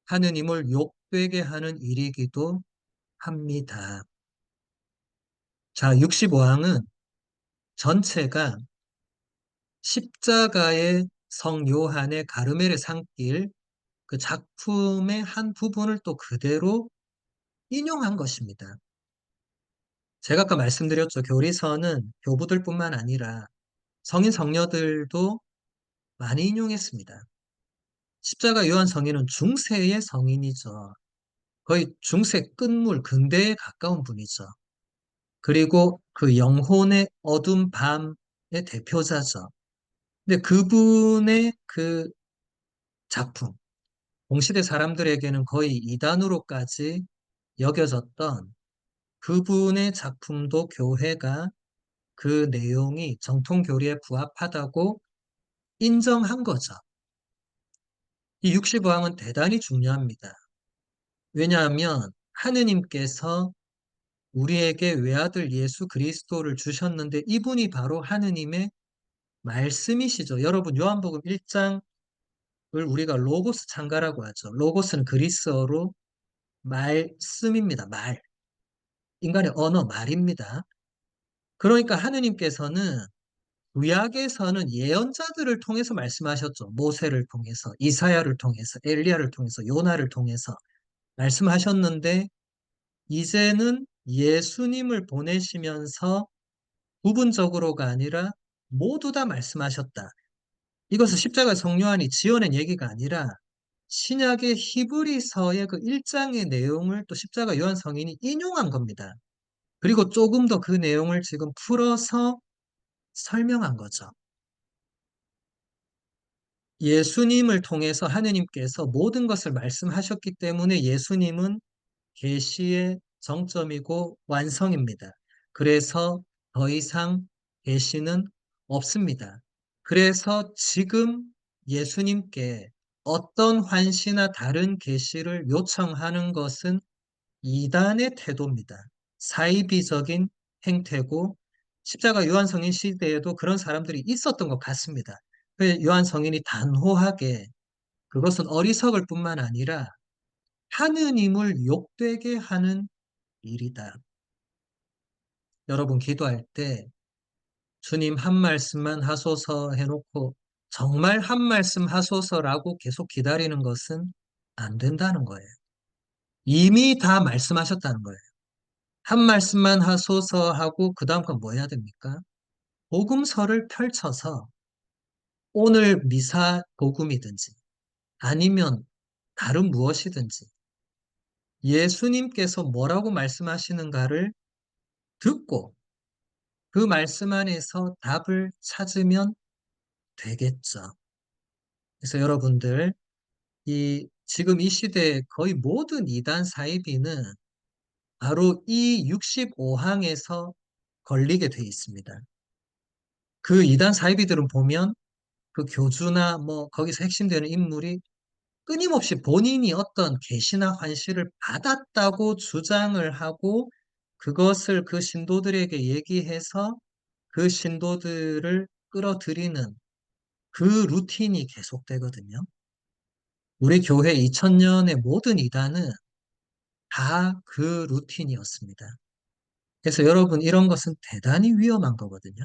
하느님을 욕되게 하는 일이기도 합니다. 자, 65항은 전체가 십자가의 성 요한의 가르멜의 산길 그 작품의 한 부분을 또 그대로 인용한 것입니다. 제가 아까 말씀드렸죠. 교리서는 교부들뿐만 아니라 성인 성녀들도 많이 인용했습니다. 십자가 요한 성인은 중세의 성인이죠. 거의 중세 끝물, 근대에 가까운 분이죠. 그리고 그 영혼의 어둠 밤의 대표자죠. 근데 그분의 그 작품, 동시대 사람들에게는 거의 이단으로까지 여겨졌던 그분의 작품도 교회가 그 내용이 정통 교리에 부합하다고 인정한 거죠. 이 65항은 대단히 중요합니다. 왜냐하면 하느님께서 우리에게 외아들 예수 그리스도를 주셨는데 이분이 바로 하느님의 말씀이시죠. 여러분 요한복음 1장을 우리가 로고스 창가라고 하죠. 로고스는 그리스어로 말씀입니다. 말. 인간의 언어, 말입니다. 그러니까 하느님께서는 구약에서는 예언자들을 통해서 말씀하셨죠. 모세를 통해서, 이사야를 통해서, 엘리야를 통해서, 요나를 통해서 말씀하셨는데 이제는 예수님을 보내시면서 부분적으로가 아니라 모두 다 말씀하셨다. 이것은 십자가 성요한이 지어낸 얘기가 아니라 신약의 히브리서의 그 1장의 내용을 또 십자가 요한 성인이 인용한 겁니다. 그리고 조금 더 그 내용을 지금 풀어서 설명한 거죠. 예수님을 통해서 하느님께서 모든 것을 말씀하셨기 때문에 예수님은 계시의 정점이고 완성입니다. 그래서 더 이상 계시는 없습니다. 그래서 지금 예수님께 어떤 환시나 다른 계시를 요청하는 것은 이단의 태도입니다. 사이비적인 행태고 십자가 요한 성인 시대에도 그런 사람들이 있었던 것 같습니다. 요한 성인이 단호하게 그것은 어리석을 뿐만 아니라 하느님을 욕되게 하는 일이다. 여러분 기도할 때 주님 한 말씀만 하소서 해놓고 정말 한 말씀 하소서라고 계속 기다리는 것은 안 된다는 거예요. 이미 다 말씀하셨다는 거예요. 한 말씀만 하소서 하고 그 다음 건 뭐 해야 됩니까? 복음서를 펼쳐서 오늘 미사 복음이든지 아니면 다른 무엇이든지 예수님께서 뭐라고 말씀하시는가를 듣고 그 말씀 안에서 답을 찾으면 되겠죠. 그래서 여러분들, 지금 이 시대의 거의 모든 이단 사이비는 바로 이 65항에서 걸리게 돼 있습니다. 그 이단 사이비들은 보면 그 교주나 뭐 거기서 핵심되는 인물이 끊임없이 본인이 어떤 계시나 환시를 받았다고 주장을 하고 그것을 그 신도들에게 얘기해서 그 신도들을 끌어들이는 그 루틴이 계속되거든요. 우리 교회 2000년의 모든 이단은 다 그 루틴이었습니다. 그래서 여러분 이런 것은 대단히 위험한 거거든요.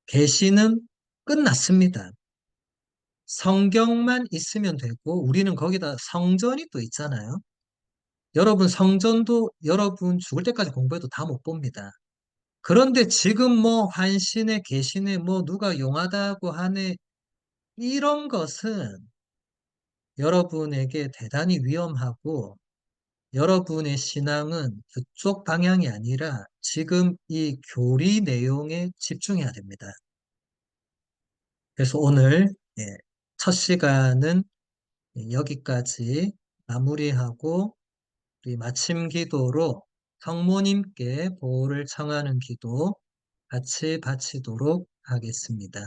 계시는 끝났습니다. 성경만 있으면 되고 우리는 거기다 성전이 또 있잖아요. 여러분 성전도 여러분 죽을 때까지 공부해도 다 못 봅니다. 그런데 지금 뭐 환신에 계시네 뭐 누가 용하다고 하네 이런 것은 여러분에게 대단히 위험하고 여러분의 신앙은 그쪽 방향이 아니라 지금 이 교리 내용에 집중해야 됩니다. 그래서 오늘 첫 시간은 여기까지 마무리하고 우리 마침 기도로 성모님께 보호를 청하는 기도 같이 바치도록 하겠습니다.